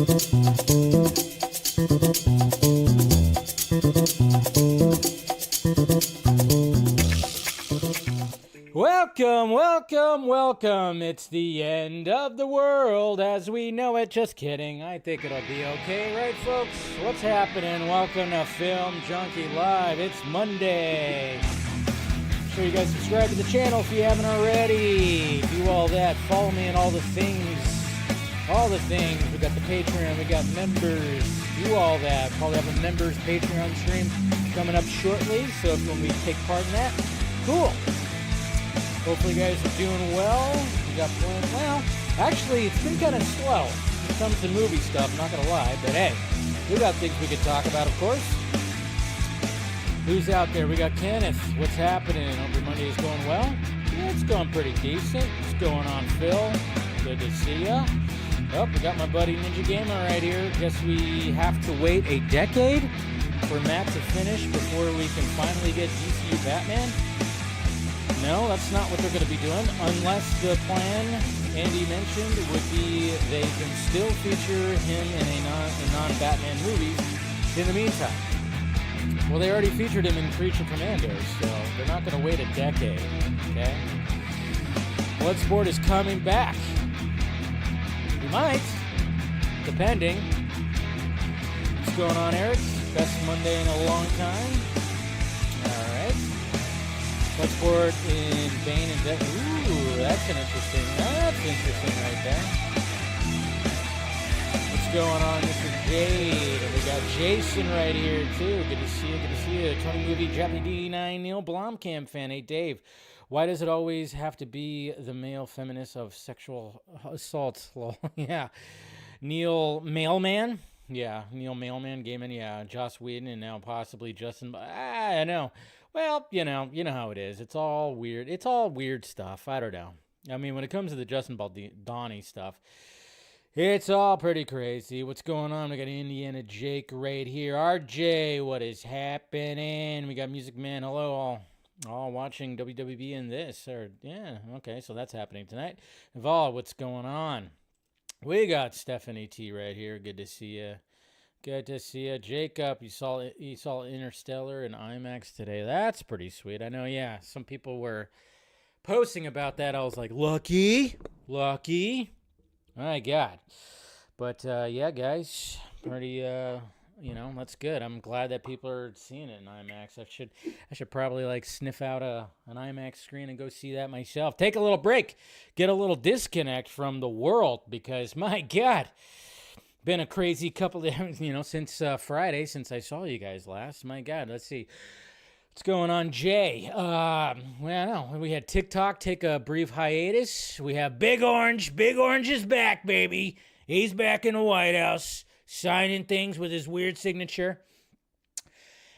Welcome, welcome, welcome. It's the end of the world as we know it. Just kidding. I think it'll be okay, right, folks? What's happening? Welcome to Film Junkee Live. It's Monday. Make sure you guys subscribe to the channel if you haven't already. Do all that. Follow me on all the things. All the things. We got the Patreon. We got members. Do all that. Probably have a members Patreon stream coming up shortly. So if you want me to take part in that, cool. Hopefully you guys are doing well. We got plans. Well, actually, it's been kind of slow when it comes to movie stuff, I'm not going to lie. But hey, we got things we could talk about, of course. Who's out there? We got Kenneth. What's happening? Hope your Monday is going well. Yeah, it's going pretty decent. What's going on, Phil? Good to see ya. Oh, we got my buddy Ninja Gamer right here. Guess we have to wait a decade for Matt to finish before we can finally get DCU Batman. No, that's not what they're going to be doing, unless the plan Andy mentioned would be they can still feature him in non-Batman movies in the meantime. Well, they already featured him in Creature Commandos, so they're not going to wait a decade, okay? Bloodsport is coming back. We might, depending. What's going on, Eric? Best Monday in a long time. All right. Bloodsport in Bane and Death. Ooh, that's interesting right there. What's going on, Mr. Jade? We got Jason right here, too. Good to see you. Tony Movie, Jappy D9, Neil Blomkamp fan. Hey, Dave, why does it always have to be the male feminist of sexual assault? Yeah. Neil Mailman? Yeah, Neil Mailman, Gaiman, yeah. Joss Whedon, and now possibly Justin. I know. Well, you know how it is. It's all weird. It's all weird stuff. I don't know. I mean, when it comes to the Justin Baldoni stuff, it's all pretty crazy. What's going on? We got Indiana Jake right here. RJ, what is happening? We got Music Man. Hello, all watching WWB in this. Yeah, okay, so that's happening tonight. Val, what's going on? We got Stephanie T right here. Good to see you. Good to see you. Jacob, you saw Interstellar in IMAX today. That's pretty sweet. I know, yeah, some people were posting about that. I was like, lucky. My God. But, yeah, guys, pretty, that's good. I'm glad that people are seeing it in IMAX. I should probably, sniff out an IMAX screen and go see that myself. Take a little break. Get a little disconnect from the world because, my God, been a crazy couple of, since Friday, since I saw you guys last. My God, let's see. What's going on, Jay? We had TikTok take a brief hiatus. We have Big Orange. Big Orange is back, baby. He's back in the White House, signing things with his weird signature.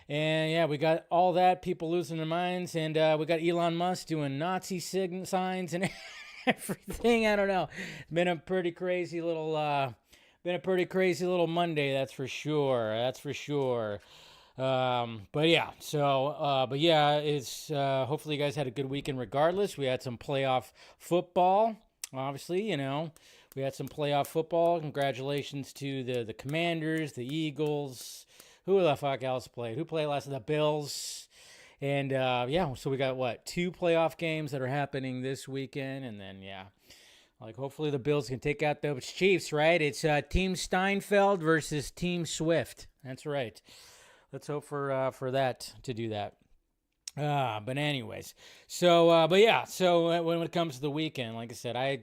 And, yeah, we got all that, people losing their minds. And we got Elon Musk doing Nazi signs and everything. I don't know. It's been a pretty crazy little... Monday, that's for sure. But yeah, it's hopefully you guys had a good weekend regardless. We had some playoff football, obviously, we had some playoff football. Congratulations to the Commanders, the Eagles. Who the fuck else played? Who played last? The Bills. And so we got 2 playoff games that are happening this weekend, and then hopefully the Bills can take out those Chiefs, right? It's Team Steinfeld versus Team Swift. That's right. Let's hope for that to do that. But anyways, so when it comes to the weekend, like I said, I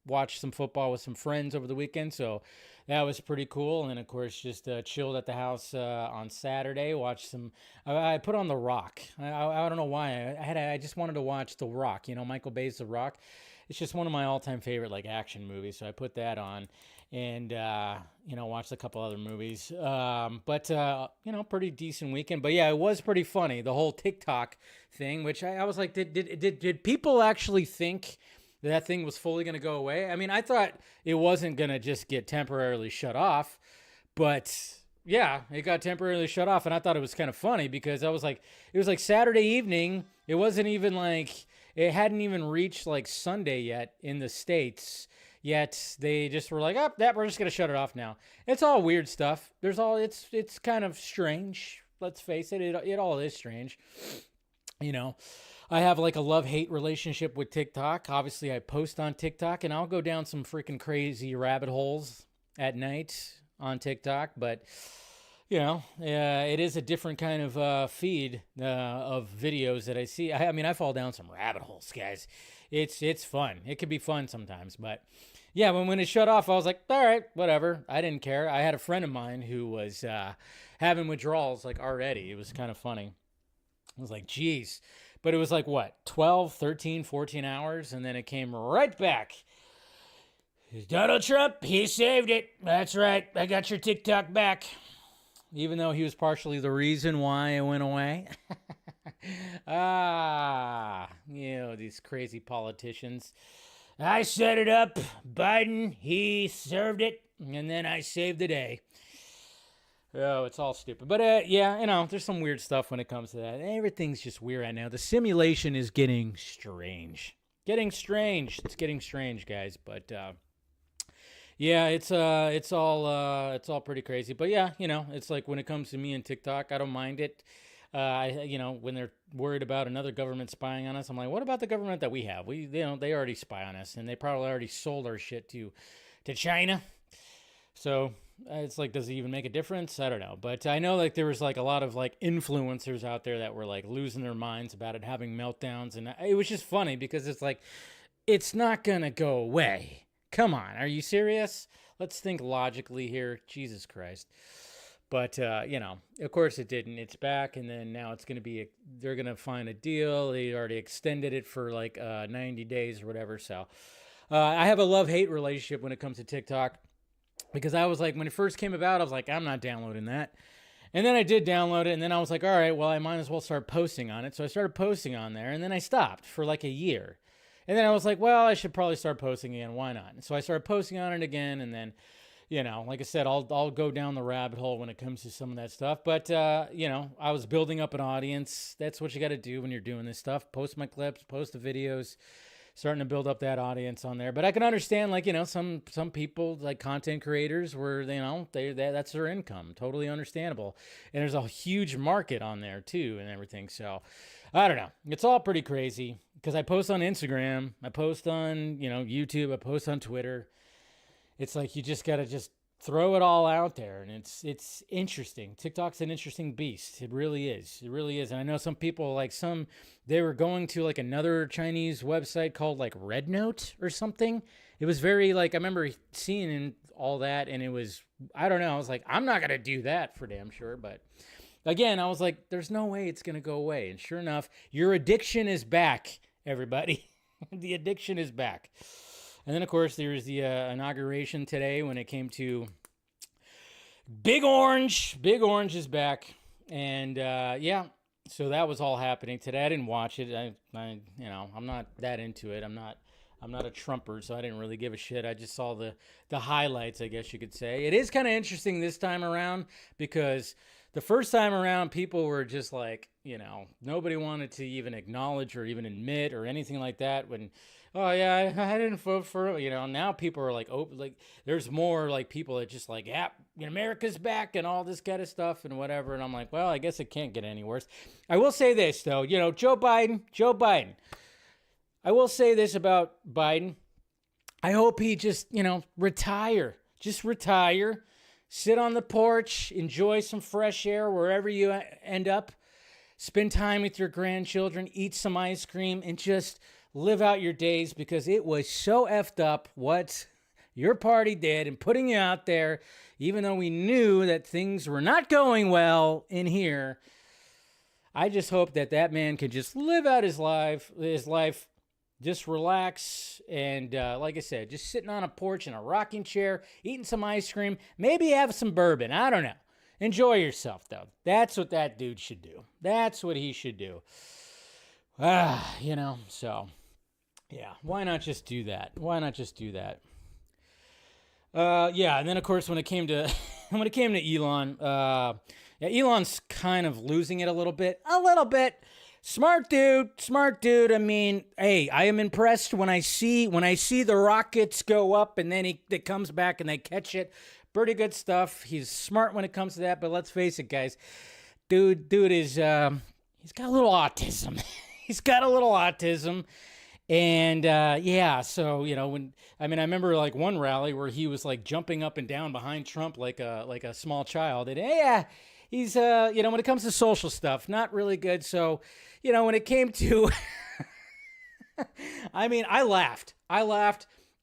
watched some football with some friends over the weekend, so that was pretty cool. And then of course just chilled at the house on Saturday. Watched some. I put on The Rock. I don't know why. I just wanted to watch The Rock. Michael Bay's The Rock. It's just one of my all-time favorite action movies, so I put that on and watched a couple other movies. Pretty decent weekend. But yeah, it was pretty funny, the whole TikTok thing, which I was like, did people actually think that thing was fully going to go away? I mean, I thought it wasn't going to just get temporarily shut off, but yeah, it got temporarily shut off, and I thought it was kind of funny because it was like Saturday evening. It wasn't even it hadn't even reached Sunday yet in the States, Yet they just were like, oh, that we're just gonna shut it off now. It's all weird stuff. It's kind of strange. Let's face it, it all is strange. You know, I have like a love-hate relationship with TikTok. Obviously, I post on TikTok, and I'll go down some freaking crazy rabbit holes at night on TikTok. But you know, it is a different kind of feed of videos that I see. I mean, I fall down some rabbit holes, guys. It's fun. It can be fun sometimes, but yeah, when it shut off, I was like, all right, whatever. I didn't care. I had a friend of mine who was having withdrawals like already. It was kind of funny. I was like, geez. But it was like, what, 12, 13, 14 hours? And then it came right back. Donald Trump, he saved it. That's right. I got your TikTok back. Even though he was partially the reason why it went away. These crazy politicians. I set it up. Biden, he served it. And then I saved the day. Oh, it's all stupid. But, yeah, there's some weird stuff when it comes to that. Everything's just weird right now. The simulation is getting strange. It's getting strange, guys. But, yeah, it's all pretty crazy. But, yeah, it's like when it comes to me and TikTok, I don't mind it. When they're worried about another government spying on us, I'm like, what about the government that we have? They already spy on us, and they probably already sold our shit to China. So it's like, does it even make a difference? I don't know. But I know like there was like a lot of like influencers out there that were like losing their minds about it, having meltdowns. And it was just funny because it's like, it's not going to go away. Come on. Are you serious? Let's think logically here. Jesus Christ. But, of course it didn't. It's back. And then now it's going to be, they're going to find a deal. They already extended it for like 90 days or whatever. So I have a love-hate relationship when it comes to TikTok. Because I was like, when it first came about, I was like, I'm not downloading that. And then I did download it. And then I was like, all right, well, I might as well start posting on it. So I started posting on there. And then I stopped for like a year. And then I was like, well, I should probably start posting again. Why not? So I started posting on it again. And then, like I said, I'll go down the rabbit hole when it comes to some of that stuff. But, I was building up an audience. That's what you got to do when you're doing this stuff. Post my clips, post the videos. Starting to build up that audience on there. But I can understand, like, some people, like content creators, where, that's their income. Totally understandable. And there's a huge market on there, too, and everything. So, I don't know. It's all pretty crazy because I post on Instagram. I post on, YouTube. I post on Twitter. It's like you just got to just throw it all out there. And it's interesting. TikTok's an interesting beast. It really is. It really is. And I know some people, like they were going to like another Chinese website called like Red Note or something. It was very like, I remember seeing all that and it was, I don't know. I was like, I'm not going to do that for damn sure. But again, I was like, there's no way it's going to go away. And sure enough, your addiction is back, everybody. The addiction is back. And then, of course, there's the inauguration today when it came to Big Orange. Big Orange is back. And, so that was all happening today. I didn't watch it. I'm not that into it. I'm not a Trumper, so I didn't really give a shit. I just saw the highlights, I guess you could say. It is kind of interesting this time around because the first time around, people were just like, nobody wanted to even acknowledge or even admit or anything like that when, oh yeah, I didn't vote for it. Now people are like, oh, like there's more like people that just like, yeah, America's back and all this kind of stuff and whatever. And I'm like, well, I guess it can't get any worse. I will say this though, Joe Biden. I will say this about Biden. I hope he just, retire. Just retire. Sit on the porch. Enjoy some fresh air wherever you end up. Spend time with your grandchildren. Eat some ice cream and just live out your days because it was so effed up what your party did and putting you out there, even though we knew that things were not going well in here. I just hope that man can just live out his life, just relax. And like I said, just sitting on a porch in a rocking chair, eating some ice cream, maybe have some bourbon. I don't know. Enjoy yourself, though. That's what that dude should do. That's what he should do. So... yeah, why not just do that? And then of course when it came to Elon, Elon's kind of losing it a little bit. Smart dude. I mean, hey, I am impressed when I see the rockets go up and then it comes back and they catch it. Pretty good stuff. He's smart when it comes to that, but let's face it, guys. Dude is he's got a little autism. He's got a little autism. And yeah, so I remember like one rally where he was like jumping up and down behind Trump like a small child. And yeah, he's when it comes to social stuff, not really good. So, when it came to I laughed.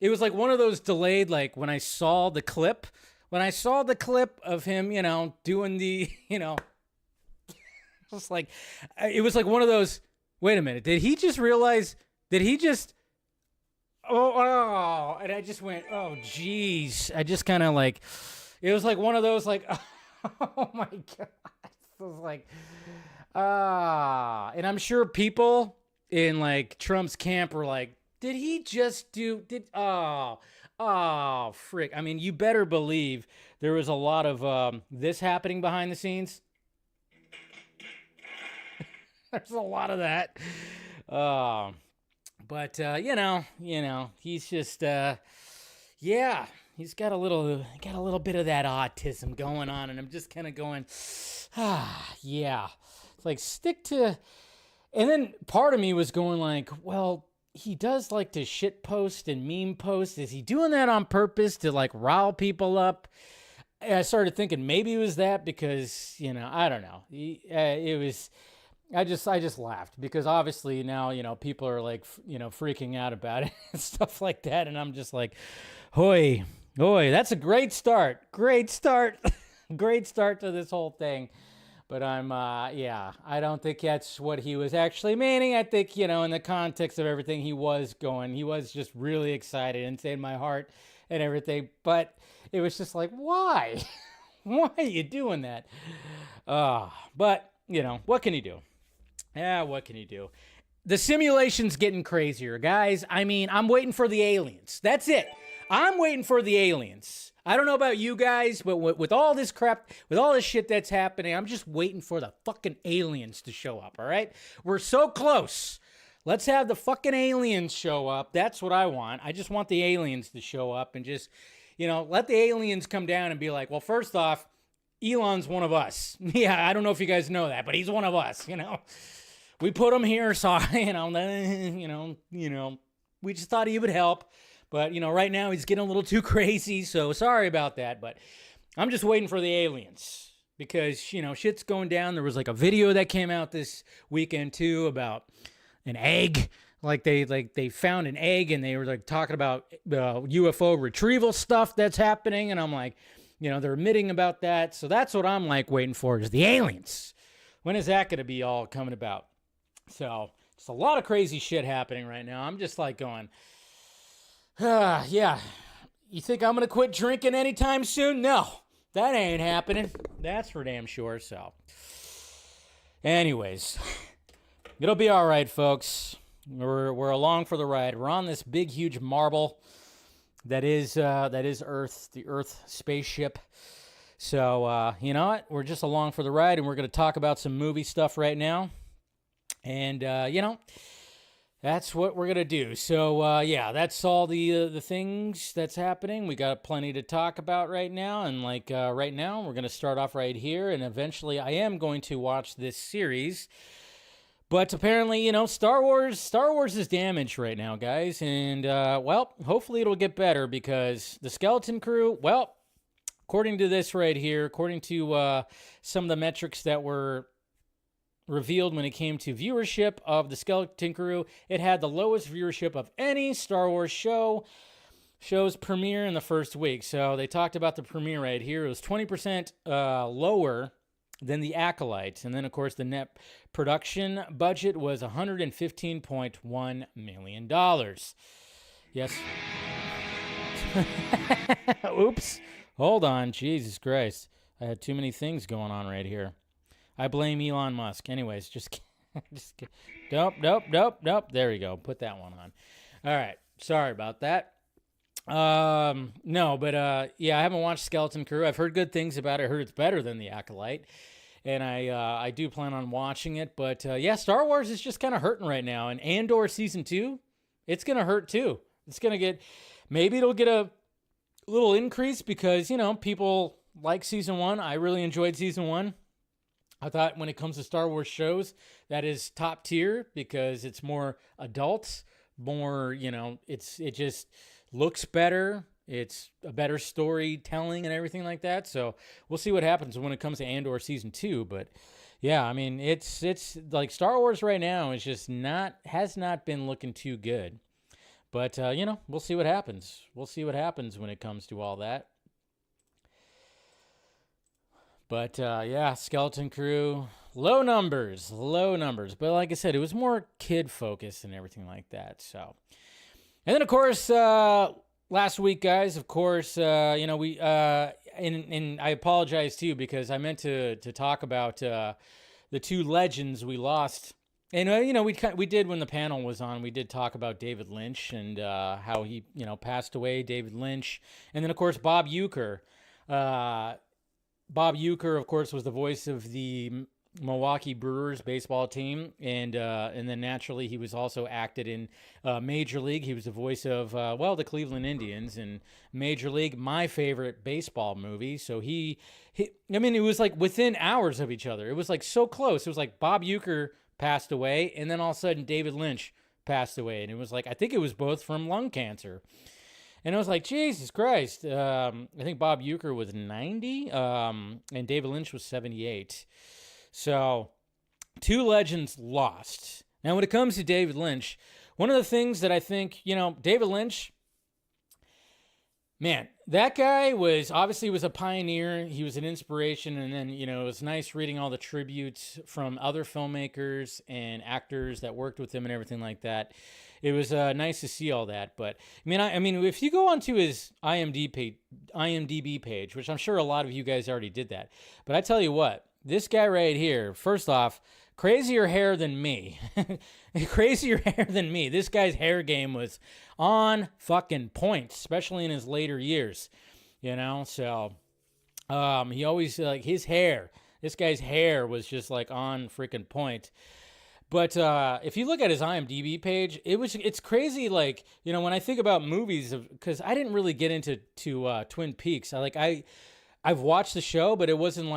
It was like one of those delayed, like when I saw the clip of him, doing the, just like it was like one of those, wait a minute, did he just realize and I just went, oh, geez. I just kind of like, it was like one of those, like, oh, my God. It was like, and I'm sure people in, like, Trump's camp were like, did he just frick. I mean, you better believe there was a lot of this happening behind the scenes. There's a lot of that. But, he's just, he's got a little bit of that autism going on. And I'm just kind of going, yeah. It's like, stick to, and then part of me was going like, well, he does like to shit post and meme post. Is he doing that on purpose to like rile people up? And I started thinking maybe it was that because, I don't know. It was... I just laughed because obviously now, people are like, freaking out about it and stuff like that. And I'm just like, hoy, that's a great start. Great start to this whole thing. But I don't think that's what he was actually meaning. I think, in the context of everything he was just really excited and saying my heart and everything. But it was just like, why? Why are you doing that? But, what can you do? Yeah, what can you do? The simulation's getting crazier, guys. I'm waiting for the aliens. That's it. I'm waiting for the aliens. I don't know about you guys, but with all this crap, with all this shit that's happening, I'm just waiting for the fucking aliens to show up, all right? We're so close. Let's have the fucking aliens show up. That's what I want. I just want the aliens to show up and just, let the aliens come down and be like, well, first off, Elon's one of us. Yeah, I don't know if you guys know that, but he's one of us, We put him here, so, we just thought he would help. But, right now he's getting a little too crazy, so sorry about that. But I'm just waiting for the aliens because, shit's going down. There was like a video that came out this weekend, too, about an egg. Like they found an egg and they were like talking about UFO retrieval stuff that's happening. And I'm like, they're admitting about that. So that's what I'm like waiting for is the aliens. When is that going to be all coming about? So it's a lot of crazy shit happening right now. I'm just like going, yeah. You think I'm going to quit drinking anytime soon? No, that ain't happening. That's for damn sure. So anyways, it'll be all right, folks. We're along for the ride. We're on this big, huge marble that is Earth, the Earth spaceship. So, you know what? We're just along for the ride, and we're going to talk about some movie stuff right now. And, that's what we're going to do. So, yeah, that's all the things that's happening. We got plenty to talk about right now. And, right now, we're going to start off right here. And eventually, I am going to watch this series. But apparently, Star Wars is damaged right now, guys. And, hopefully it'll get better because the Skeleton Crew, according to this right here, according to some of the metrics that were revealed when it came to viewership of the Skeleton Crew, it had the lowest viewership of any Star Wars show's premiere in the first week. So they talked about the premiere right here. It was 20% lower than The Acolyte. And then, of course, the net production budget was $115.1 million. Yes. Oops. Hold on. Jesus Christ. I had too many things going on right here. I blame Elon Musk. Anyways, just nope. There we go. Put that one on. All right. Sorry about that. No, but yeah, I haven't watched Skeleton Crew. I've heard good things about it. I heard it's better than The Acolyte. and I do plan on watching it. But yeah, Star Wars is just kind of hurting right now, and Andor season 2, it's gonna hurt too. It's gonna get, maybe it'll get a little increase because people like season 1. I really enjoyed season 1. I thought when it comes to Star Wars shows, that is top tier because it's more adult, more it just looks better. It's a better storytelling and everything like that. So we'll see what happens when it comes to Andor season 2. But yeah, I mean, it's like Star Wars right now is just has not been looking too good. But, we'll see what happens. We'll see what happens when it comes to all that. But, yeah, Skeleton Crew, low numbers. But like I said, it was more kid-focused and everything like that. So, and then, of course, last week, guys, of course, we and I apologize too because I meant to talk about the 2 legends we lost, and we did when the panel was on. We did talk about David Lynch and how he passed away. David Lynch, and then of course Bob Uecker. Bob Uecker, of course, was the voice of the Milwaukee Brewers baseball team, and then naturally he was also acted in Major League. He was the voice of the Cleveland Indians in Major League, my favorite baseball movie. So it was like within hours of each other. It was like so close. It was like Bob Uecker passed away, and then all of a sudden David Lynch passed away, and it was like I think it was both from lung cancer. And I was like, Jesus Christ. I think Bob Uecker was 90, and David Lynch was 78. So, 2 legends lost. Now, when it comes to David Lynch, one of the things that I think, David Lynch, man, that guy was a pioneer. He was an inspiration. And then, it was nice reading all the tributes from other filmmakers and actors that worked with him and everything like that. It was nice to see all that. But, I mean, if you go onto his IMDb page, which I'm sure a lot of you guys already did that. But I tell you what. This guy right here, first off, crazier hair than me. Crazier hair than me. This guy's hair game was on fucking point, especially in his later years. So he always, his hair, this guy's hair was just like on freaking point. But if you look at his IMDb page, it's crazy. Like, when I think about movies, because I didn't really get into Twin Peaks. I've watched the show, but I wasn't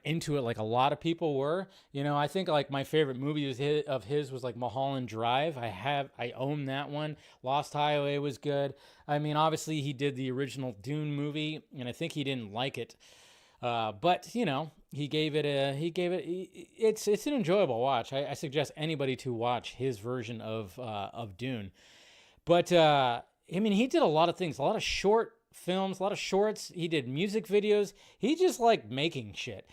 into it like a lot of people were. I think like my favorite movie of his was like Mulholland Drive. I own that one. Lost Highway was good. I mean, obviously he did the original Dune movie, and I think he didn't like it. But he gave it. It's an enjoyable watch. I suggest anybody to watch his version of Dune. But he did a lot of things, a lot of short films, a lot of shorts. He did music videos. He just liked making shit.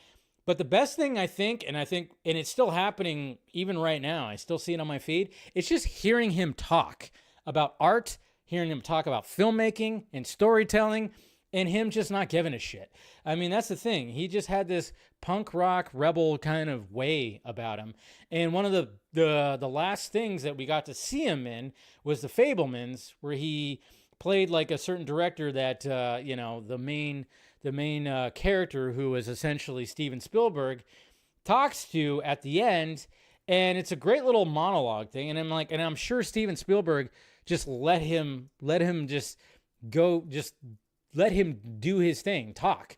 But the best thing I think, and it's still happening even right now, I still see it on my feed, it's just hearing him talk about art, hearing him talk about filmmaking and storytelling, and him just not giving a shit. I mean, that's the thing. He just had this punk rock rebel kind of way about him. And one of the last things that we got to see him in was The Fabelmans, where he played like a certain director that the main character, who is essentially Steven Spielberg, talks to at the end, and it's a great little monologue thing. And I'm sure Steven Spielberg just let him do his thing, talk.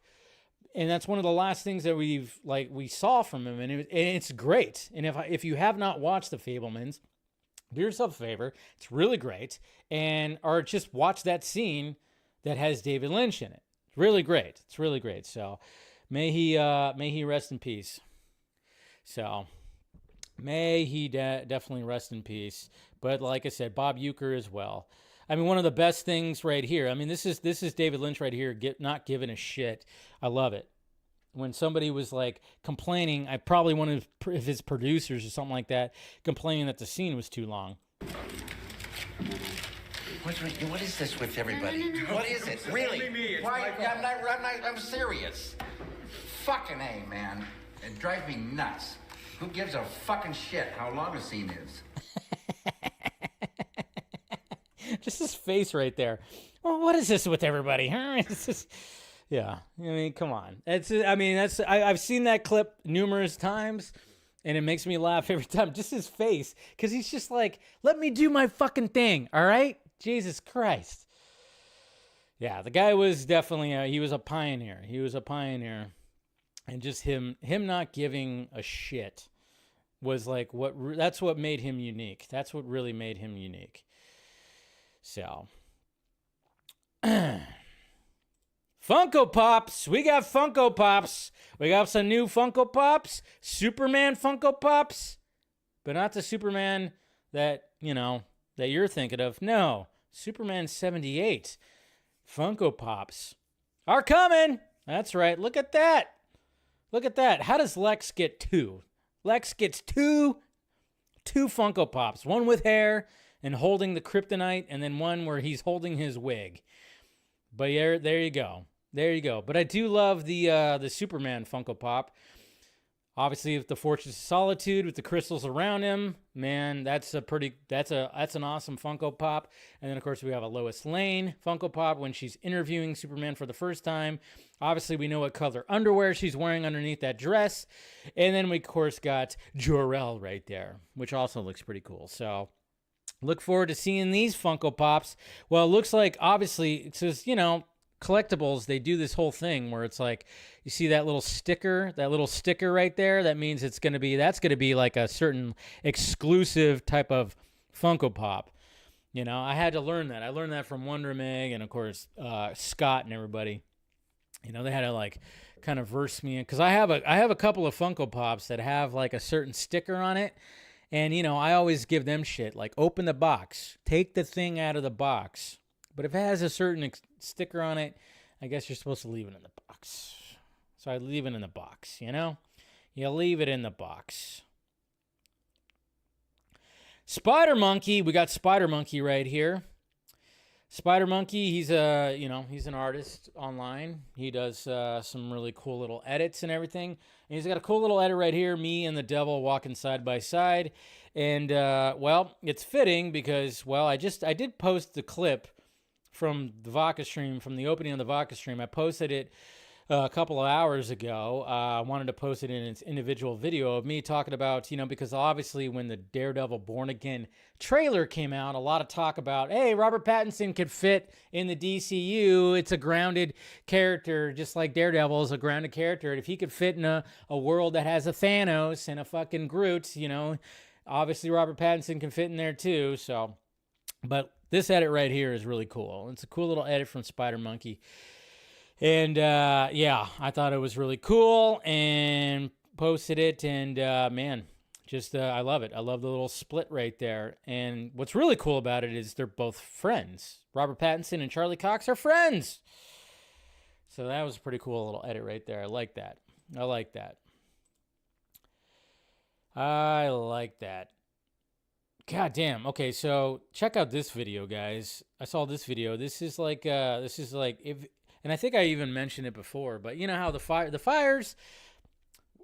And that's one of the last things that we saw from him, and it's great. And if you have not watched The Fabelmans, do yourself a favor. It's really great. Or just watch that scene that has David Lynch in it. It's really great. It's really great. So may he rest in peace. So may he definitely rest in peace. But like I said, Bob Uecker as well. I mean, one of the best things right here. I mean, this is David Lynch right here, not giving a shit. I love it. When somebody was like complaining, probably one of his producers or something like that, complaining that the scene was too long. What is this with everybody? What is it? Really? Why? I'm serious. Fucking A, man. It drives me nuts. Who gives a fucking shit how long a scene is? Just his face right there. Well, what is this with everybody? It's just, Yeah, I mean, come on. I've seen that clip numerous times, and it makes me laugh every time. Just his face, because he's just like, let me do my fucking thing, all right? Jesus Christ. Yeah, the guy was definitely, he was a pioneer. He was a pioneer. And just him not giving a shit was like, that's what made him unique. That's what really made him unique. So. Funko Pops. We got Funko Pops. We got some new Funko Pops. Superman Funko Pops. But not the Superman that, that you're thinking of. No. Superman 78. Funko Pops are coming. That's right. Look at that. Look at that. How does Lex get two? Lex gets two Funko Pops. One with hair and holding the kryptonite, and then one where he's holding his wig. But there you go. There you go. But I do love the Superman Funko Pop. Obviously, with the Fortress of Solitude with the crystals around him, man, that's an awesome Funko Pop. And then of course we have a Lois Lane Funko Pop when she's interviewing Superman for the first time. Obviously, we know what color underwear she's wearing underneath that dress. And then we of course got Jor-El right there, which also looks pretty cool. So look forward to seeing these Funko Pops. Well, it looks like obviously it says, collectibles, they do this whole thing where it's like, you see that little sticker right there? That means that's going to be like a certain exclusive type of Funko Pop. I had to learn that. I learned that from Wonder Meg and of course, Scott and everybody. They had to like kind of verse me in, because I have a couple of Funko Pops that have like a certain sticker on it. And, I always give them shit, like open the box, take the thing out of the box. But if it has a certain sticker on it, I guess you're supposed to leave it in the box. So I leave it in the box, You leave it in the box. Spider Monkey, we got Spider Monkey right here. Spider Monkey, he's an artist online. He does some really cool little edits and everything. And he's got a cool little edit right here, me and the devil walking side by side. And, it's fitting because, I did post the clip from the Vodka stream, from the opening of the Vodka stream. I posted it a couple of hours ago. I wanted to post it in its individual video of me talking about, because obviously when the Daredevil Born Again trailer came out, a lot of talk about, hey, Robert Pattinson could fit in the DCU. It's a grounded character, just like Daredevil is a grounded character. If he could fit in a world that has a Thanos and a fucking Groot, obviously Robert Pattinson can fit in there too. So, but this edit right here is really cool. It's a cool little edit from Spider Monkey. And, I thought it was really cool and posted it. And, I love it. I love the little split right there. And what's really cool about it is they're both friends. Robert Pattinson and Charlie Cox are friends. So that was a pretty cool little edit right there. I like that. God damn. Okay, so check out this video, guys. I saw this video. This is like and I think I even mentioned it before, but you know how the fires,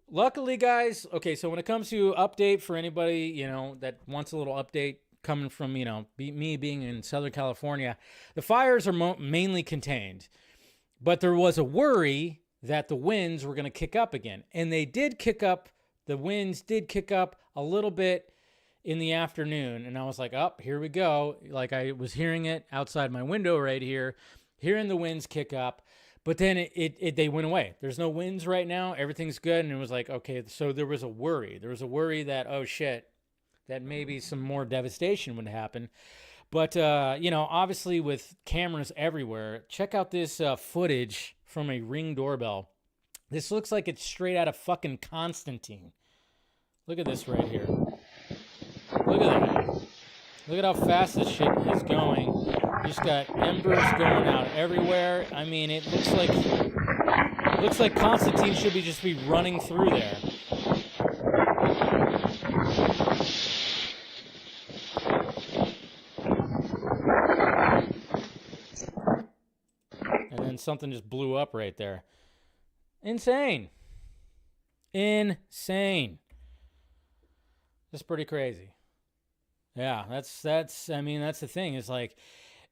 luckily, guys, okay, so when it comes to update for anybody, that wants a little update coming from, me being in Southern California, the fires are mainly contained. But there was a worry that the winds were going to kick up again. And they did kick up. The winds did kick up a little bit in the afternoon. And I was like, here we go. Like I was hearing it outside my window right here, hearing the winds kick up. But then they went away. There's no winds right now. Everything's good. And it was like, okay, so there was a worry. There was a worry that, oh shit, that maybe some more devastation would happen. But, obviously with cameras everywhere, check out this footage from a Ring doorbell. This looks like it's straight out of fucking Constantine. Look at this right here. Look at that. Look at how fast this shit is going. You just got embers going out everywhere. I mean, it looks like Constantine should just be running through there. And then something just blew up right there. Insane. That's pretty crazy. Yeah, that's the thing. It's like,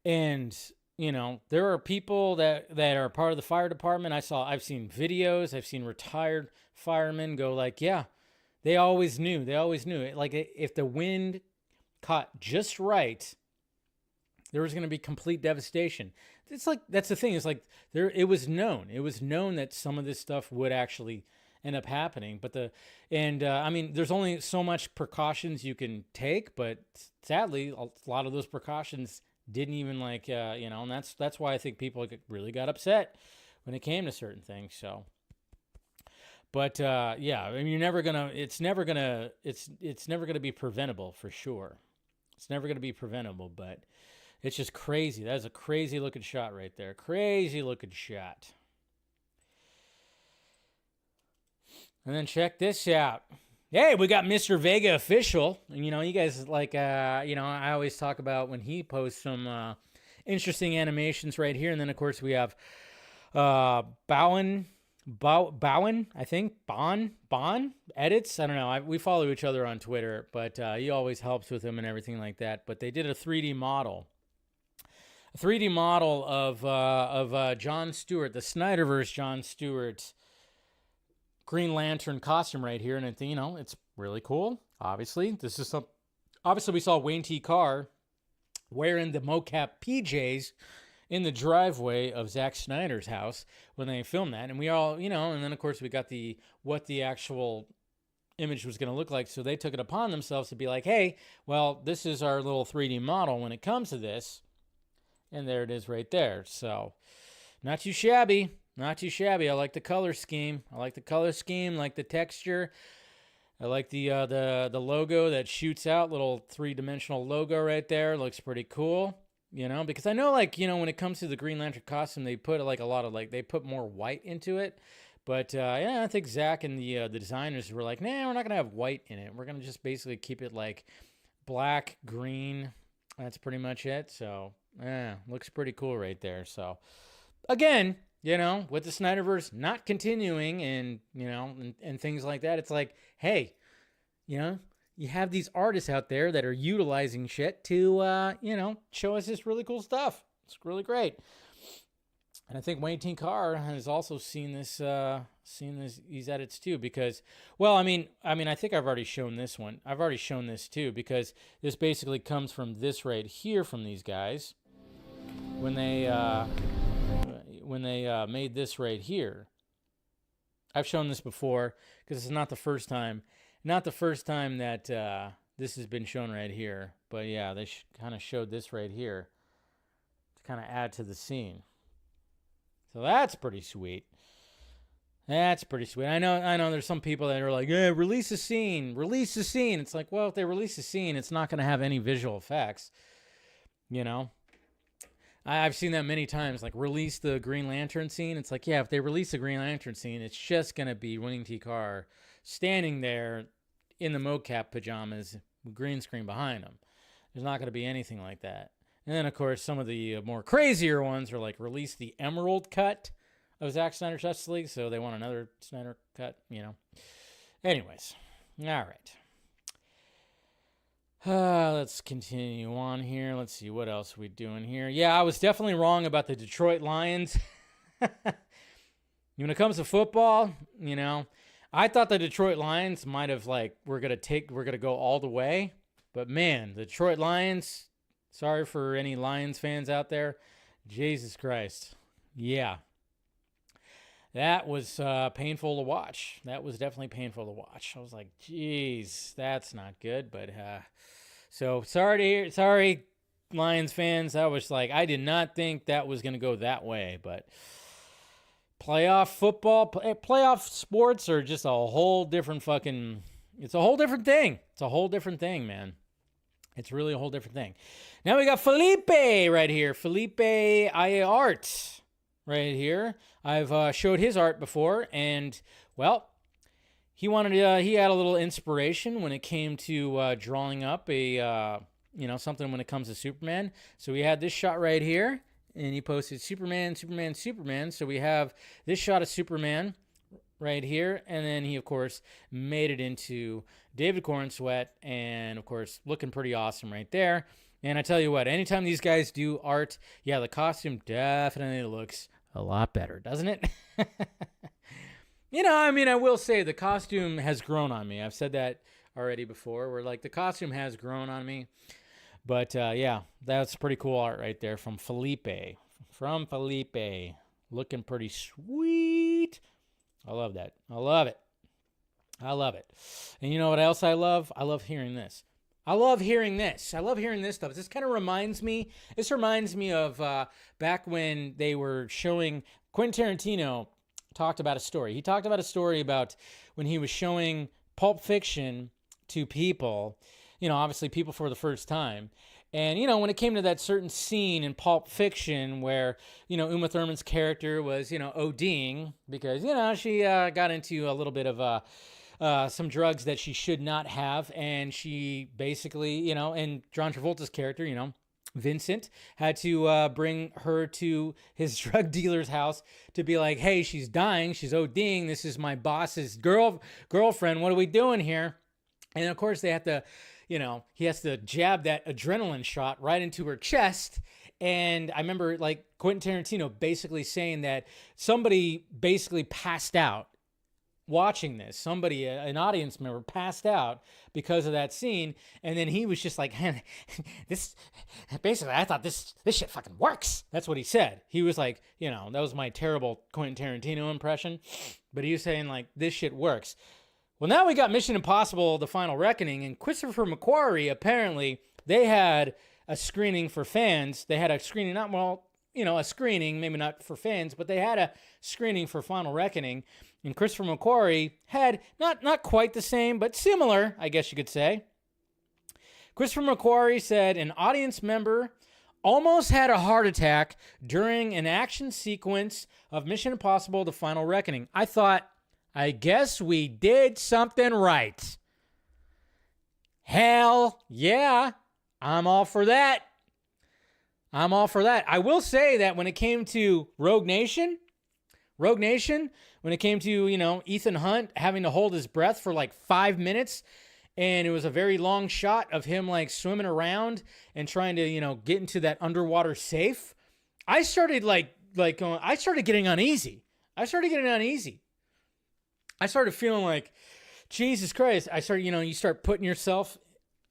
and there are people that are part of the fire department. I've seen videos. I've seen retired firemen go like, yeah, they always knew. They always knew it. Like if the wind caught just right, there was going to be complete devastation. It's like, that's the thing. It's like it was known. It was known that some of this stuff would actually end up happening. But I mean, there's only so much precautions you can take, but sadly, a lot of those precautions didn't even and that's why I think people really got upset when it came to certain things. So, but yeah, I mean, it's never gonna be preventable for sure. It's never gonna be preventable, but it's just crazy. That is a crazy looking shot right there. Crazy looking shot. And then check this out. Hey, we got Mr. Vega official. And, you guys I always talk about when he posts some interesting animations right here. And then, of course, we have Bowen, I think, Bon edits. I don't know. We follow each other on Twitter, but he always helps with them and everything like that. But they did a 3D model. A 3D model of John Stewart, the Snyderverse John Stewart Green Lantern costume right here, and it's really cool. Obviously, we saw Wayne T. Carr wearing the mocap PJs in the driveway of Zack Snyder's house when they filmed that, and we all, and then of course we got what the actual image was going to look like. So they took it upon themselves to be like, hey, well, this is our little 3D model when it comes to this, and there it is right there. So not too shabby. Not too shabby. I like the color scheme. Like the texture. I like the logo that shoots out, little 3-dimensional logo right there. Looks pretty cool, because I know, when it comes to the Green Lantern costume, they put they put more white into it. But yeah, I think Zack and the designers were like, nah, we're not gonna have white in it. We're gonna just basically keep it like black, green. That's pretty much it. So yeah, looks pretty cool right there. So again, with the Snyderverse not continuing and, and things like that, it's like, hey, you have these artists out there that are utilizing shit to, show us this really cool stuff. It's really great. And I think Wayne T. Carr has also seen these edits too, because, well, I mean, I think I've already shown this one. I've already shown this too, because this basically comes from this right here from these guys when they made this right here. I've shown this before because it's not the first time that this has been shown right here. But yeah, they kind of showed this right here to kind of add to the scene. So that's pretty sweet. I know there's some people that are like, yeah, release the scene. It's like, well, if they release the scene, it's not going to have any visual effects, I've seen that many times, like release the Green Lantern scene. It's like, yeah, if they release the Green Lantern scene, it's just going to be Wayne T. Carr standing there in the mocap pajamas with green screen behind him. There's not going to be anything like that. And then, of course, some of the more crazier ones are like release the Emerald cut of Zack Snyder's Justice League, so they want another Snyder cut, Anyways, all right. Let's continue on here. Let's see what else we're doing here. Yeah, I was definitely wrong about the Detroit Lions. When it comes to football, I thought the Detroit Lions might have we're gonna go all the way, but man, the Detroit Lions. Sorry for any Lions fans out there. Jesus Christ, yeah, that was painful to watch. That was definitely painful to watch. I was like, geez, that's not good, but. So sorry, Lions fans. I was like, I did not think that was going to go that way, but playoff football, playoff sports are just a whole different it's a whole different thing. It's a whole different thing, man. It's really a whole different thing. Now we got Felipe right here. Felipe art right here. I've showed his art before, and, well, he had a little inspiration when it came to drawing up something when it comes to Superman. So we had this shot right here, and he posted Superman. So we have this shot of Superman right here, and then he, of course, made it into David Corenswet, and, of course, looking pretty awesome right there. And I tell you what, anytime these guys do art, yeah, the costume definitely looks a lot better, doesn't it? You know, I mean, I will say the costume has grown on me. I've said that already before, where like the costume has grown on me. But yeah, that's pretty cool art right there from Felipe. From Felipe. Looking pretty sweet. I love that. I love it. I love it. And you know what else I love? I love hearing this. I love hearing this. I love hearing this stuff. This kind of reminds me, of back when they were showing, Quentin Tarantino talked about a story. He talked about a story about when he was showing Pulp Fiction to people, you know, obviously people for the first time. And, you know, when it came to that certain scene in Pulp Fiction where, you know, Uma Thurman's character was, you know, ODing because, you know, she got into a little bit of some drugs that she should not have. And she basically, you know, and John Travolta's character, you know, Vincent, had to bring her to his drug dealer's house to be like, hey, she's dying. She's ODing. This is my boss's girlfriend. What are we doing here? And of course they have to, you know, he has to jab that adrenaline shot right into her chest. And I remember like Quentin Tarantino basically saying that somebody basically passed out watching this. Somebody, an audience member, passed out because of that scene. And then he was just like, this, basically, I thought this shit fucking works. That's what he said. He was like, you know, that was my terrible Quentin Tarantino impression. But he was saying like, this shit works. Well, now we got Mission Impossible: The Final Reckoning, and Christopher McQuarrie, apparently, they had a screening for fans. They had a screening, a screening, maybe not for fans, but they had a screening for Final Reckoning. And Christopher McQuarrie had not quite the same, but similar, I guess you could say. Christopher McQuarrie said an audience member almost had a heart attack during an action sequence of Mission Impossible: The Final Reckoning. I thought, I guess we did something right. Hell yeah, I'm all for that. I'm all for that. I will say that when it came to Rogue Nation, when it came to, you know, Ethan Hunt having to hold his breath for like 5 minutes, and it was a very long shot of him like swimming around and trying to, you know, get into that underwater safe, I started I started getting uneasy. I started feeling like, Jesus Christ. I started, you know, you start putting yourself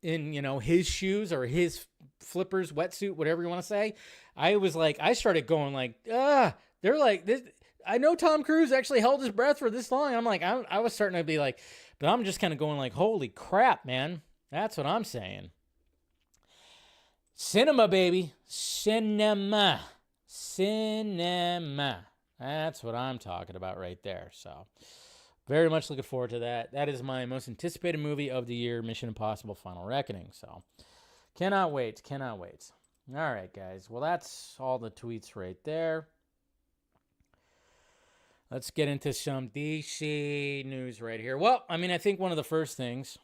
in, you know, his shoes or his flippers, wetsuit, whatever you want to say. I started going like, they're like this. I know Tom Cruise actually held his breath for this long. I'm like, I was starting to be like, but I'm just kind of going like, holy crap, man. That's what I'm saying. Cinema, baby. Cinema. That's what I'm talking about right there. So very much looking forward to that. That is my most anticipated movie of the year, Mission Impossible: Final Reckoning. So cannot wait. All right, guys. Well, that's all the tweets right there. Let's get into some DC news right here. Well, I mean, I think one of the first things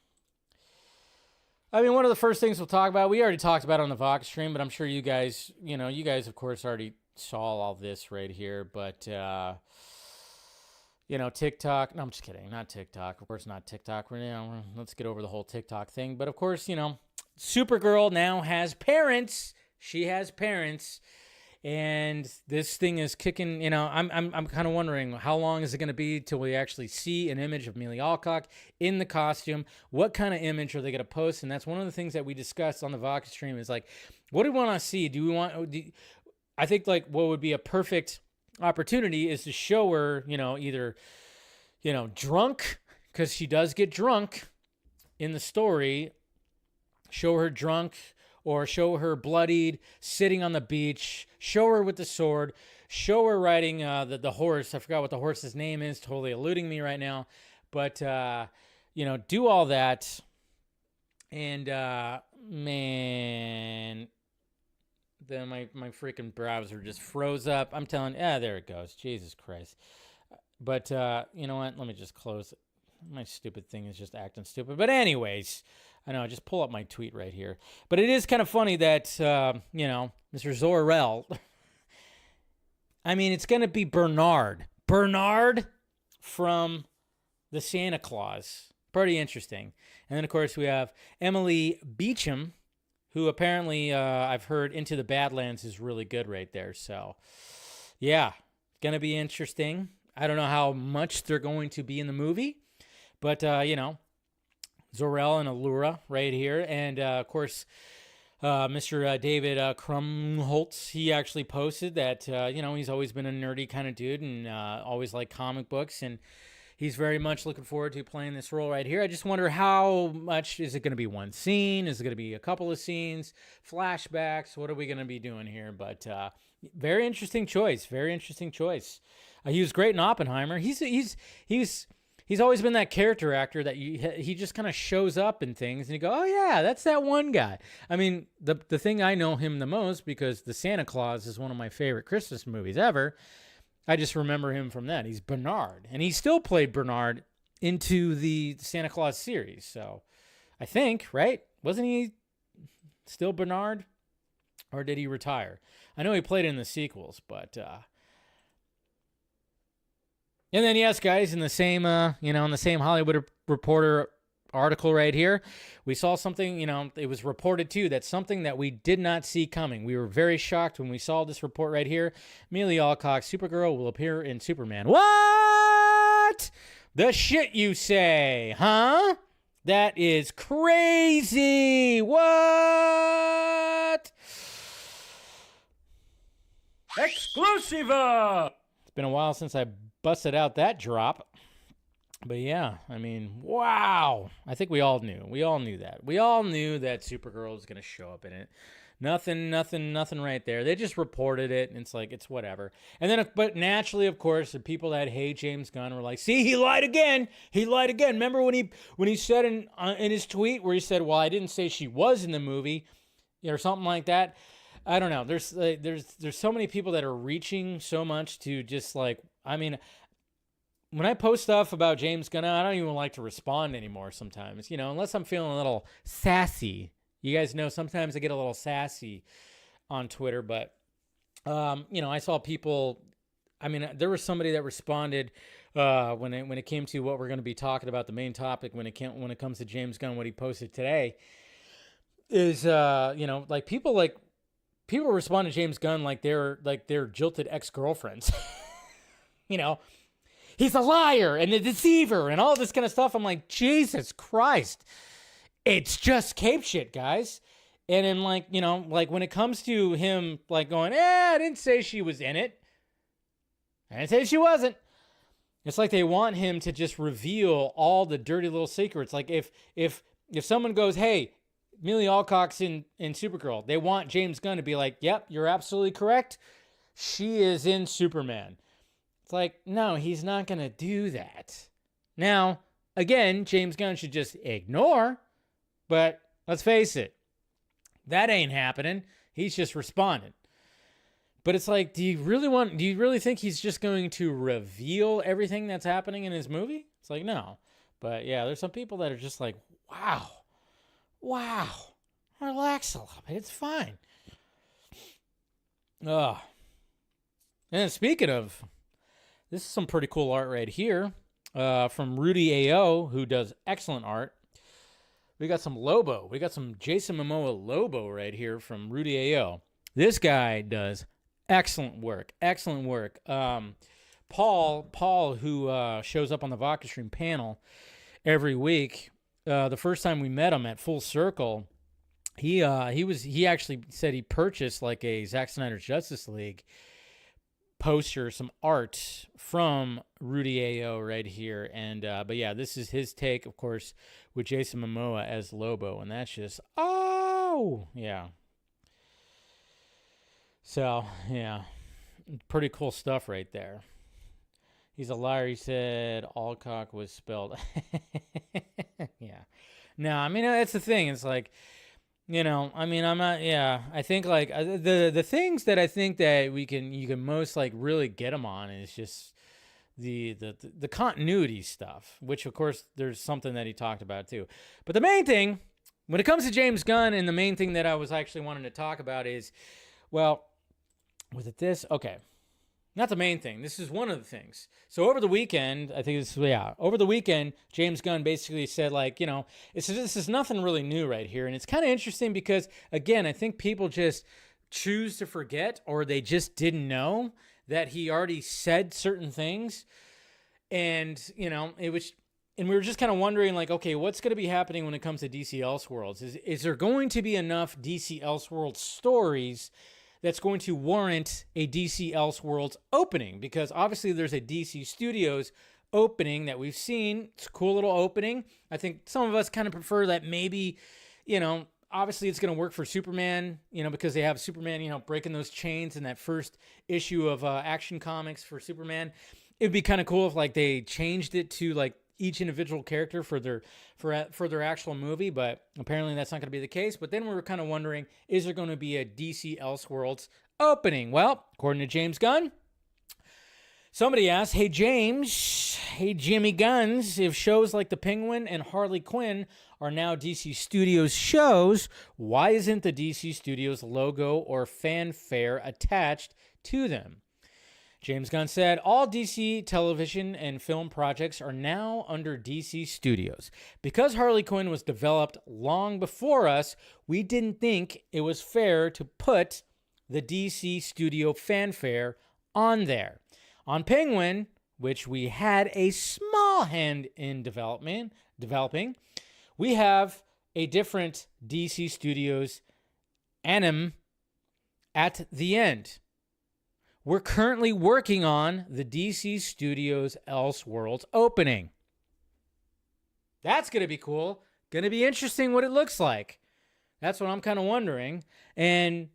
we'll talk about, we already talked about on the Vox stream, but I'm sure you guys, of course, already saw all this right here. But, TikTok. No, I'm just kidding. Not TikTok. Of course, not TikTok. Let's get over the whole TikTok thing. But, of course, Supergirl now has parents. She has parents. And this thing is kicking, I'm kind of wondering how long is it going to be till we actually see an image of Amelia Alcock in the costume? What kind of image are they going to post? And that's one of the things that we discussed on the Vox stream is like, what do we want to see? I think like what would be a perfect opportunity is to show her, either, drunk, because she does get drunk in the story, show her drunk, or show her bloodied, sitting on the beach, show her with the sword, show her riding the horse. I forgot what the horse's name is, totally eluding me right now. But, do all that. And, man, then my freaking browser just froze up. I'm telling there it goes. Jesus Christ. But, you know what? Let me just close it. My stupid thing is just acting stupid. But anyways, I know, just pull up my tweet right here. But it is kind of funny that, Mr. Zor-El, I mean, it's going to be Bernard. Bernard from the Santa Claus. Pretty interesting. And then, of course, we have Emily Beecham who apparently I've heard Into the Badlands is really good right there. So, yeah, going to be interesting. I don't know how much they're going to be in the movie, but, you know, Zor-El and Allura right here. And, of course, Mr. David Krumholtz, he actually posted that, you know, he's always been a nerdy kind of dude and always liked comic books. And he's very much looking forward to playing this role right here. I just wonder how much, is it going to be one scene? Is it going to be a couple of scenes? Flashbacks? What are we going to be doing here? But very interesting choice. Very interesting choice. He was great in Oppenheimer. He's always been that character actor that he just kind of shows up in things and you go, oh yeah, that's that one guy. I mean, the thing I know him the most, because the Santa Claus is one of my favorite Christmas movies ever. I just remember him from that. He's Bernard, and he still played Bernard into the Santa Claus series. So I think, right? Wasn't he still Bernard, or did he retire? I know he played in the sequels, but and then, yes, guys, in the same, you know, in the same Hollywood Reporter article right here, we saw something, you know, it was reported too, that something that we did not see coming. We were very shocked when we saw this report right here. Amelia Alcock's Supergirl will appear in Superman. What? The shit you say, huh? That is crazy. What? Exclusiva! It's been a while since I busted out that drop. But yeah, I mean, wow. I think we all knew. We all knew that. We all knew that Supergirl was going to show up in it. Nothing right there. They just reported it, and it's like, it's whatever. And then, but naturally, of course, the people that hate James Gunn were like, see, he lied again. He lied again. Remember when he said in his tweet where he said, well, I didn't say she was in the movie, or something like that. I don't know. There's so many people that are reaching so much to just like, I mean, when I post stuff about James Gunn, I don't even like to respond anymore sometimes, you know, unless I'm feeling a little sassy. You guys know sometimes I get a little sassy on Twitter, but, you know, I saw people, I mean, there was somebody that responded when it came to what we're going to be talking about, the main topic when it comes to James Gunn, what he posted today is, you know, like people respond to James Gunn like they're jilted ex-girlfriends, you know. He's a liar and a deceiver and all this kind of stuff. I'm like, Jesus Christ. It's just cape shit, guys. And then, like, you know, like when it comes to him, like going, I didn't say she was in it. I didn't say she wasn't. It's like they want him to just reveal all the dirty little secrets. Like if someone goes, hey, Amelia Alcock's in Supergirl, they want James Gunn to be like, yep, you're absolutely correct. She is in Superman. It's like, no, he's not going to do that. Now, again, James Gunn should just ignore, but let's face it, that ain't happening. He's just responding. But it's like, do you really think he's just going to reveal everything that's happening in his movie? It's like, no. But yeah, there's some people that are just like, wow, relax a little bit. It's fine. And then speaking of, this is some pretty cool art right here from Rudy AO, who does excellent art. We got some Lobo. We got some Jason Momoa Lobo right here from Rudy AO. This guy does excellent work. Excellent work. Paul, who shows up on the Vodka Stream panel every week, the first time we met him at Full Circle, he actually said he purchased like a Zack Snyder's Justice League poster, some art from Rudy AO right here. And but yeah, this is his take, of course, with Jason Momoa as Lobo, and that's just yeah. So yeah, pretty cool stuff right there. He's a liar. He said Alcock was spelled. Yeah. No, I mean, that's the thing. It's like, you know, I mean, I'm not, yeah, I think like the things that I think that you can most like really get them on is just the continuity stuff, which of course there's something that he talked about too. But the main thing when it comes to James Gunn, and the main thing that I was actually wanting to talk about is, well, was it this? Okay. Not the main thing. This is one of the things. So over the weekend, I think over the weekend, James Gunn basically said, like, this is nothing really new right here. And it's kind of interesting because, again, I think people just choose to forget, or they just didn't know that he already said certain things. And, it was, and we were just kind of wondering, like, okay, what's going to be happening when it comes to DC Elseworlds? Is there going to be enough DC Elseworlds stories that's going to warrant a DC Elseworlds opening? Because obviously there's a DC Studios opening that we've seen. It's a cool little opening. I think some of us kind of prefer that maybe, obviously it's going to work for Superman, because they have Superman, breaking those chains in that first issue of Action Comics for Superman. It'd be kind of cool if, like, they changed it to, like, each individual character for their actual movie, but apparently that's not going to be the case. But then we were kind of wondering, is there going to be a DC Elseworlds opening? Well, according to James Gunn, somebody asked, hey Jimmy Guns, if shows like The Penguin and Harley Quinn are now DC Studios shows, why isn't the DC Studios logo or fanfare attached to them? James Gunn said, all DC television and film projects are now under DC Studios. Because Harley Quinn was developed long before us, we didn't think it was fair to put the DC Studio fanfare on there. On Penguin, which we had a small hand in developing, we have a different DC Studios anim at the end. We're currently working on the DC Studios Elseworlds opening. That's going to be cool. Going to be interesting what it looks like. That's what I'm kind of wondering. And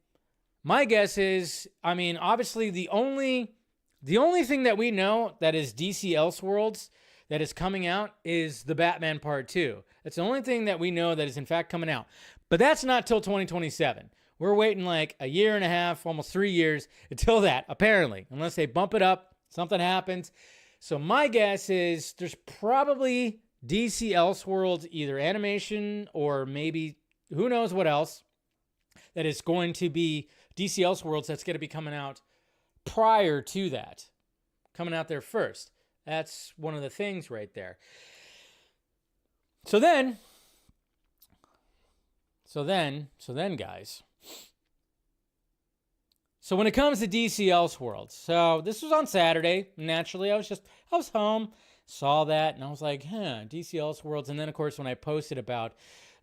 my guess is, obviously the only thing that we know that is DC Elseworlds that is coming out is the Batman Part 2. That's the only thing that we know that is in fact coming out. But that's not till 2027. We're waiting like a year and a half, almost 3 years until that, apparently, unless they bump it up, something happens. So my guess is there's probably DC Elseworlds, either animation or maybe who knows what else, that is going to be DC Elseworlds that's going to be coming out prior to that, coming out there first. That's one of the things right there. So then, guys. So when it comes to DC Elseworlds, so this was on Saturday. Naturally, I was home, saw that, and I was like, DC Elseworlds. And then, of course, when I posted about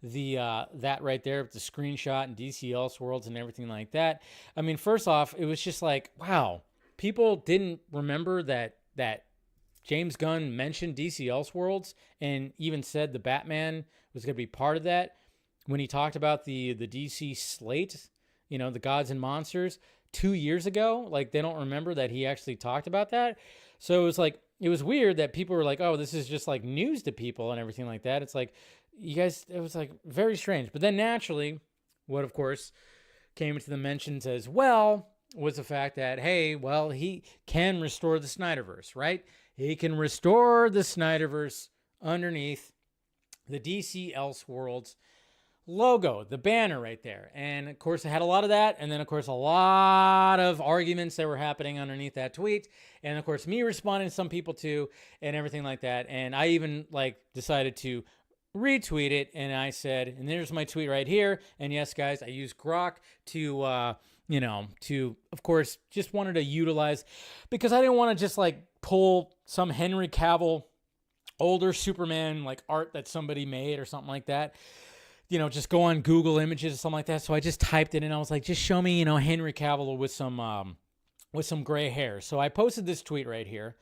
the that right there, the screenshot and DC Elseworlds and everything like that, first off, it was just like, wow, people didn't remember that James Gunn mentioned DC Elseworlds and even said the Batman was going to be part of that when he talked about the DC slate, the gods and monsters 2 years ago. Like, they don't remember that he actually talked about that. So it was like, it was weird that people were like, oh, this is just like news to people and everything like that. It's like, you guys, it was like very strange. But then naturally, what of course came into the mentions as well was the fact that, hey, well, he can restore the Snyderverse, right? He can restore the Snyderverse underneath the DC Elseworlds logo, the banner right there. And of course, I had a lot of that. And then, of course, a lot of arguments that were happening underneath that tweet. And of course, me responding to some people too, and everything like that. And I even decided to retweet it. And I said, and there's my tweet right here. And yes, guys, I used Grok to, of course, just wanted to utilize, because I didn't want to just pull some Henry Cavill older Superman art that somebody made or something like that. Just go on Google Images or something like that. So I just typed it in. I was like, just show me, Henry Cavill with some gray hair. So I posted this tweet right here.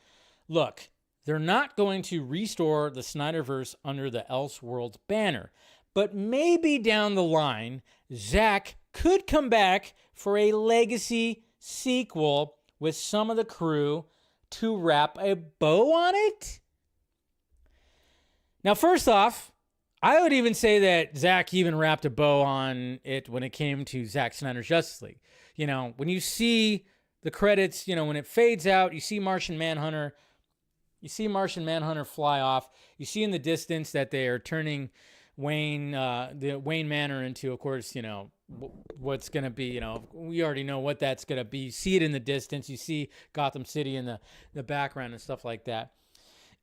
Look, they're not going to restore the Snyderverse under the Elseworlds banner, but maybe down the line, Zack could come back for a legacy sequel with some of the crew to wrap a bow on it. Now, first off, I would even say that Zack even wrapped a bow on it when it came to Zack Snyder's Justice League. When you see the credits, when it fades out, you see Martian Manhunter fly off. You see in the distance that they are turning the Wayne Manor into, of course, what's going to be, we already know what that's going to be. You see it in the distance. You see Gotham City in the background and stuff like that.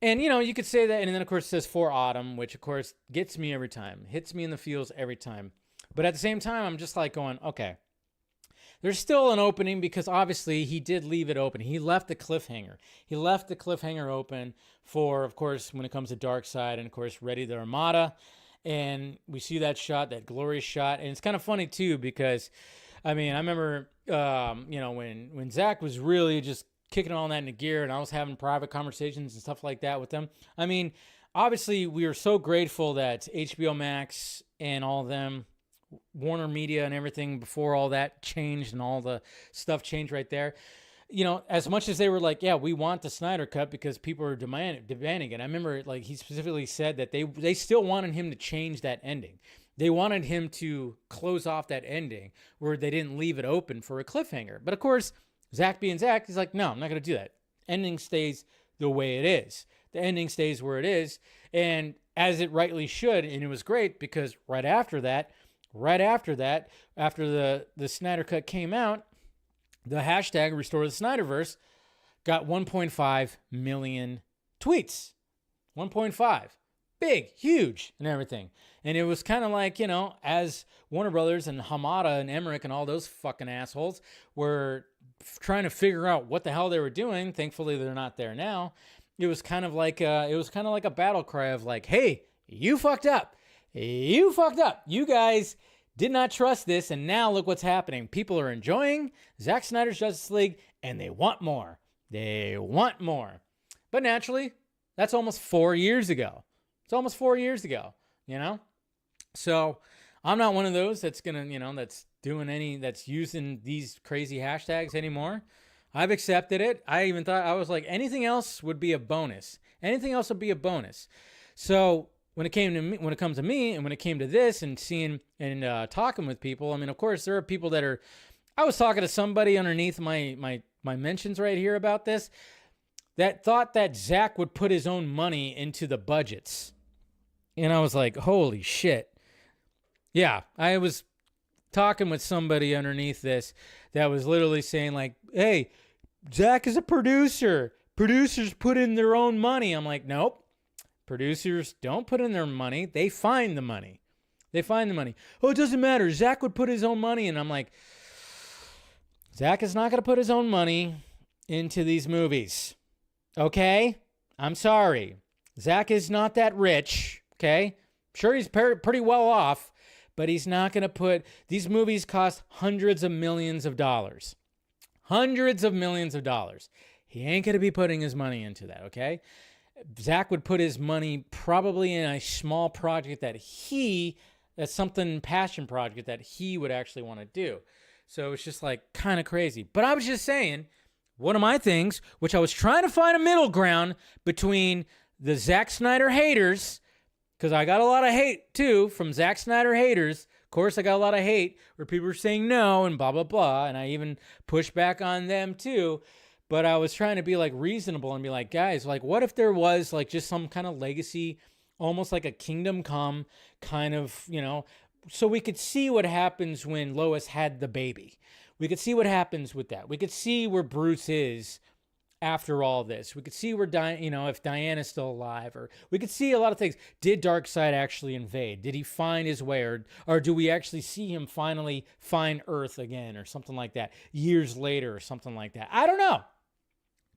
And, you could say that. And then, of course, it says For Autumn, which, of course, gets me every time. Hits me in the feels every time. But at the same time, I'm just like going, okay. There's still an opening because obviously he did leave it open. He left the cliffhanger. He left the cliffhanger open for, of course, when it comes to Darkseid and, of course, Ready the Armada. And we see that shot, that glorious shot. And it's kind of funny, too, because, I remember, when Zack was really just kicking all that into gear and I was having private conversations and stuff like that with them. Obviously, we were so grateful that HBO Max and all of them, Warner Media and everything before all that changed and all the stuff changed right there. As much as they were like, yeah, we want the Snyder cut because people are demanding it. I remember he specifically said that they still wanted him to change that ending. They wanted him to close off that ending where they didn't leave it open for a cliffhanger. But of course, Zack being Zack, he's like, no, I'm not going to do that. Ending stays the way it is. The ending stays where it is. And as it rightly should. And it was great because right after that, after the Snyder Cut came out, the hashtag Restore the Snyderverse got 1.5 million tweets. 1.5. Big, huge, and everything. And it was kind of like, as Warner Brothers and Hamada and Emmerich and all those fucking assholes were trying to figure out what the hell they were doing. Thankfully, they're not there now. It was kind of like a battle cry of like, hey, you fucked up. You fucked up. You guys did not trust this, and now look what's happening. People are enjoying Zack Snyder's Justice League, and they want more. They want more. But naturally, that's almost 4 years ago. It's almost 4 years ago, So I'm not one of those that's going to, that's using these crazy hashtags anymore. I've accepted it. I even thought, I was like, anything else would be a bonus. Anything else would be a bonus. So when it comes to me, and when it came to this and seeing and talking with people, of course, there are people that are. I was talking to somebody underneath my mentions right here about this that thought that Zack would put his own money into the budgets, and I was like, holy shit. Yeah, I was talking with somebody underneath this that was literally saying like, hey, Zack is a producer. Producers put in their own money. I'm like, nope. Producers don't put in their money. They find the money. Oh, it doesn't matter. Zack would put his own money. And I'm like, Zack is not going to put his own money into these movies. Okay? I'm sorry. Zack is not that rich. Okay? Sure, he's pretty well off, but he's not going to put... These movies cost hundreds of millions of dollars. Hundreds of millions of dollars. He ain't going to be putting his money into that, okay? Zack would put his money probably in a small project that's something passion project that he would actually want to do. So it's just like kind of crazy. But I was just saying, one of my things, which I was trying to find a middle ground between the Zack Snyder haters, because I got a lot of hate too from Zack Snyder haters. Of course, I got a lot of hate where people were saying no and blah, blah, blah. And I even pushed back on them too. But I was trying to be like reasonable and be like, guys, like what if there was like just some kind of legacy, almost like a Kingdom Come kind of, so we could see what happens when Lois had the baby. We could see what happens with that. We could see where Bruce is after all this. We could see where if Diana's still alive, or we could see a lot of things. Did Darkseid actually invade? Did he find his way, or do we actually see him finally find Earth again, or something like that, years later, or something like that? I don't know.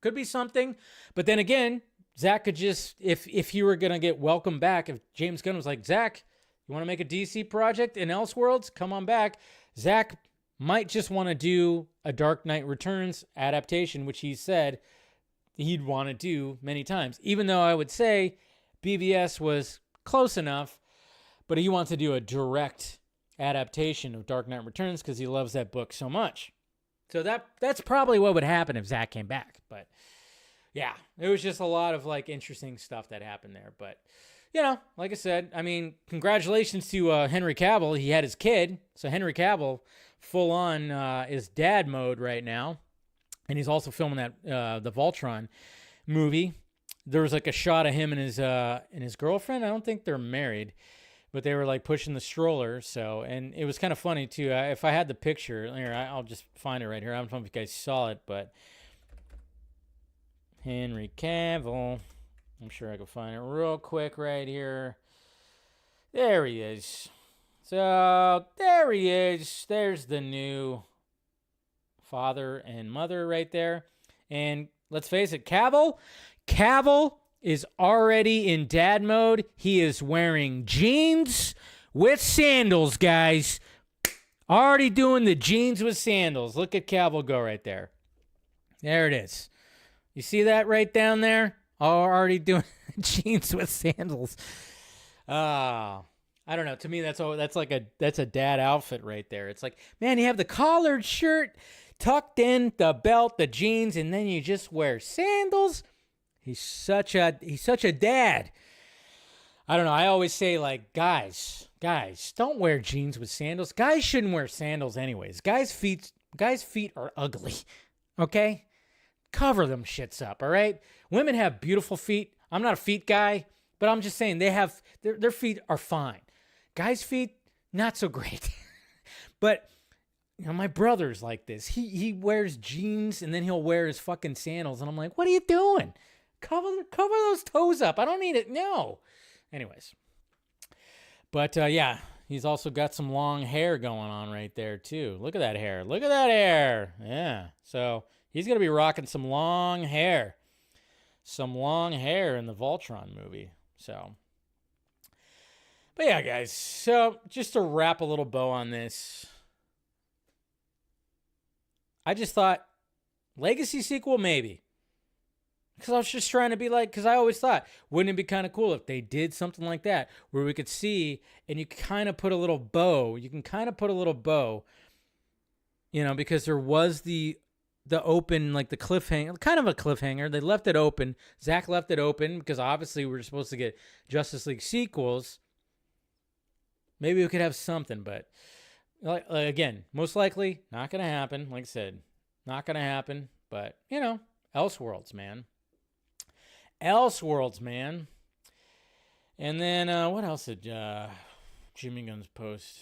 Could be something. But then again, Zack could just, if he were going to get welcomed back, if James Gunn was like, Zack, you want to make a DC project in Elseworlds? Come on back. Zack might just want to do a Dark Knight Returns adaptation, which he said he'd want to do many times. Even though I would say BVS was close enough, but he wants to do a direct adaptation of Dark Knight Returns because he loves that book so much. So that's probably what would happen if Zack came back. But yeah, it was just a lot of like interesting stuff that happened there. But like I said, congratulations to Henry Cavill. He had his kid. So Henry Cavill full on is dad mode right now. And he's also filming that the Voltron movie. There was like a shot of him and his girlfriend. I don't think they're married. but they were like pushing the stroller. So, and it was kind of funny too. If I had the picture here, I'll just find it right here. I don't know if you guys saw it, but Henry Cavill. I'm sure I can find it real quick right here. There he is. So there he is. There's the new father and mother right there. And let's face it, Cavill is already in dad mode. He is wearing jeans with sandals, guys. Already doing the jeans with sandals. Look at Cavill go right there. There it is. You see that right down there? Already doing jeans with sandals. I don't know. To me, that's a dad outfit right there. It's like, man, you have the collared shirt tucked in, the belt, the jeans, and then you just wear sandals. He's such a dad. I don't know. I always say, like, guys, don't wear jeans with sandals. Guys shouldn't wear sandals anyways. Guys' feet are ugly. Okay? Cover them shits up, all right? Women have beautiful feet. I'm not a feet guy, but I'm just saying their feet are fine. Guys' feet, not so great. But you know, my brother's like this. He wears jeans and then he'll wear his fucking sandals, and I'm like, what are you doing? Cover those toes up. I don't need it. No. Anyways. But yeah, he's also got some long hair going on right there too. Look at that hair. Look at that hair. Yeah. So he's going to be rocking some long hair. Some long hair in the Voltron movie. So. But yeah, guys. So just to wrap a little bow on this. I just thought, Legacy sequel, maybe. Because I was just trying to be like, because I always thought, wouldn't it be kind of cool if they did something like that, where we could see, and you kind of put a little bow, you know, because there was the open, like the cliffhanger, kind of a cliffhanger. They left it open. Zack left it open, because obviously we were supposed to get Justice League sequels. Maybe we could have something, but again, most likely not going to happen. Like I said, not going to happen, but, you know, Elseworlds, man. And then what else did Jimmy Gunn's post?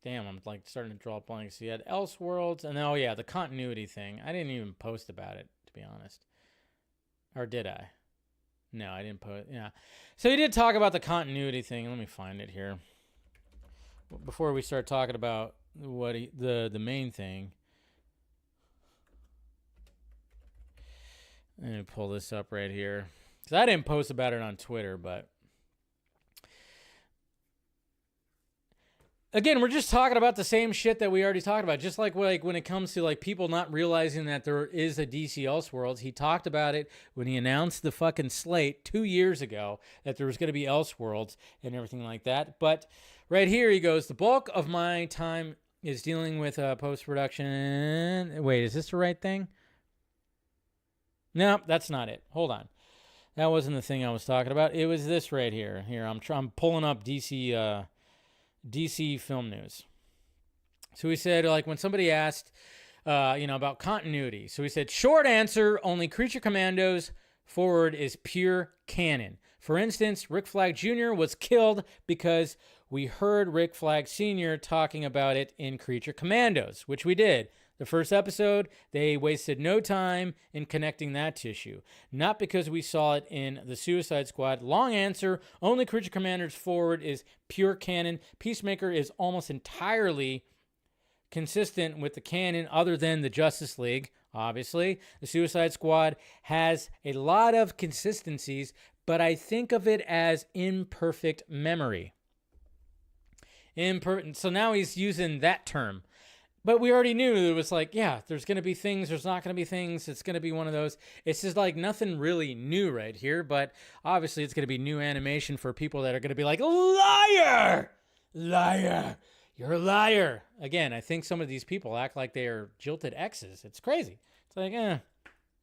Damn, I'm like starting to draw blanks. He had Elseworlds, and then, oh yeah, the continuity thing. I didn't even post about it, to be honest. Or did I? No, I didn't post. Yeah. So he did talk about the continuity thing. Let me find it here. Before we start talking about what the main thing. Let me pull this up right here. Because I didn't post about it on Twitter, but again, we're just talking about the same shit that we already talked about. Just like when it comes to like people not realizing that there is a DC Elseworlds. He talked about it when he announced the fucking slate 2 years ago that there was going to be Elseworlds and everything like that. But right here he goes, the bulk of my time is dealing with post-production. Wait, is this the right thing? No, that's not it. Hold on. That wasn't the thing I was talking about. It was this right here. Here, I'm pulling up DC film news. So he said, like, when somebody asked, about continuity. So he said, short answer, only Creature Commandos forward is pure canon. For instance, Rick Flag Jr. was killed because we heard Rick Flag Sr. talking about it in Creature Commandos, which we did. The first episode, they wasted no time in connecting that tissue. Not because we saw it in the Suicide Squad. Long answer, only Creature Commanders forward is pure canon. Peacemaker is almost entirely consistent with the canon other than the Justice League, obviously. The Suicide Squad has a lot of consistencies, but I think of it as imperfect memory. So now he's using that term. But we already knew it was like, yeah, there's going to be things, there's not going to be things. It's going to be one of those. It's just like nothing really new right here. But obviously it's going to be new animation for people that are going to be like, liar, you're a liar. Again, I think some of these people act like they are jilted exes. It's crazy. It's like, all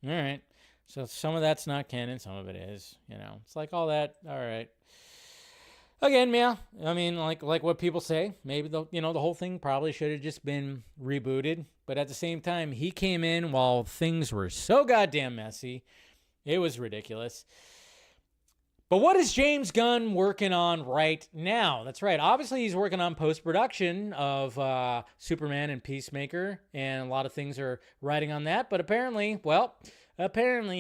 right. So some of that's not canon. Some of it is, it's like all that. All right. Again, yeah, I mean, like what people say, maybe the whole thing probably should have just been rebooted. But at the same time, he came in while things were so goddamn messy. It was ridiculous. But what is James Gunn working on right now? That's right. Obviously, he's working on post-production of Superman and Peacemaker, and a lot of things are riding on that. But apparently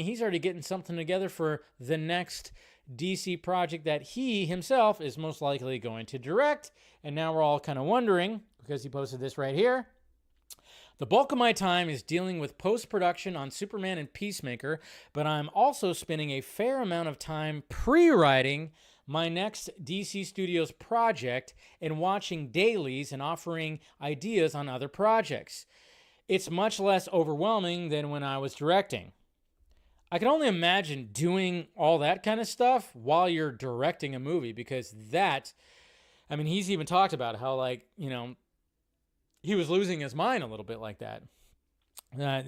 he's already getting something together for the next DC project that he himself is most likely going to direct. And now we're all kind of wondering, because he posted this right here. The bulk of my time is dealing with post-production on Superman and Peacemaker, but I'm also spending a fair amount of time pre-writing my next DC Studios project and watching dailies and offering ideas on other projects. It's much less overwhelming than when I was directing. I can only imagine doing all that kind of stuff while you're directing a movie, because he's even talked about how, like, he was losing his mind a little bit like that. That's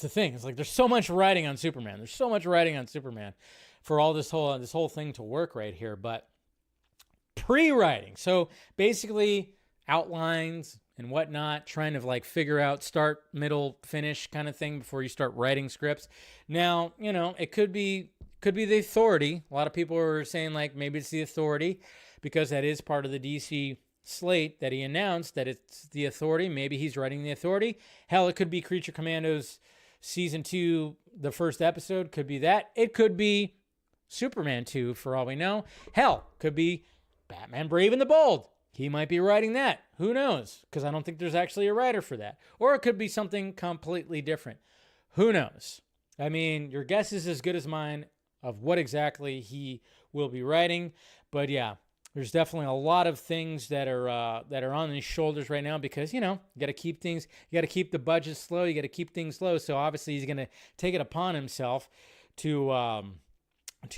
the thing. It's like there's so much writing on Superman. There's so much writing on Superman for all this whole thing to work right here. But pre-writing, so basically outlines and whatnot, trying to like figure out start, middle, finish kind of thing before you start writing scripts. Now, it could be the Authority. A lot of people are saying like maybe it's the Authority, because that is part of the DC slate that he announced, that it's the Authority. Maybe he's writing the Authority. Hell, it could be Creature Commandos season 2, the first episode. Could be that. It could be Superman 2 for all we know. Hell, could be Batman Brave and the Bold. He might be writing that. Who knows? Because I don't think there's actually a writer for that. Or it could be something completely different. Who knows? Your guess is as good as mine of what exactly he will be writing. But yeah, there's definitely a lot of things that are on his shoulders right now, because you got to keep the budget slow, you got to keep things low. So obviously he's going to take it upon himself to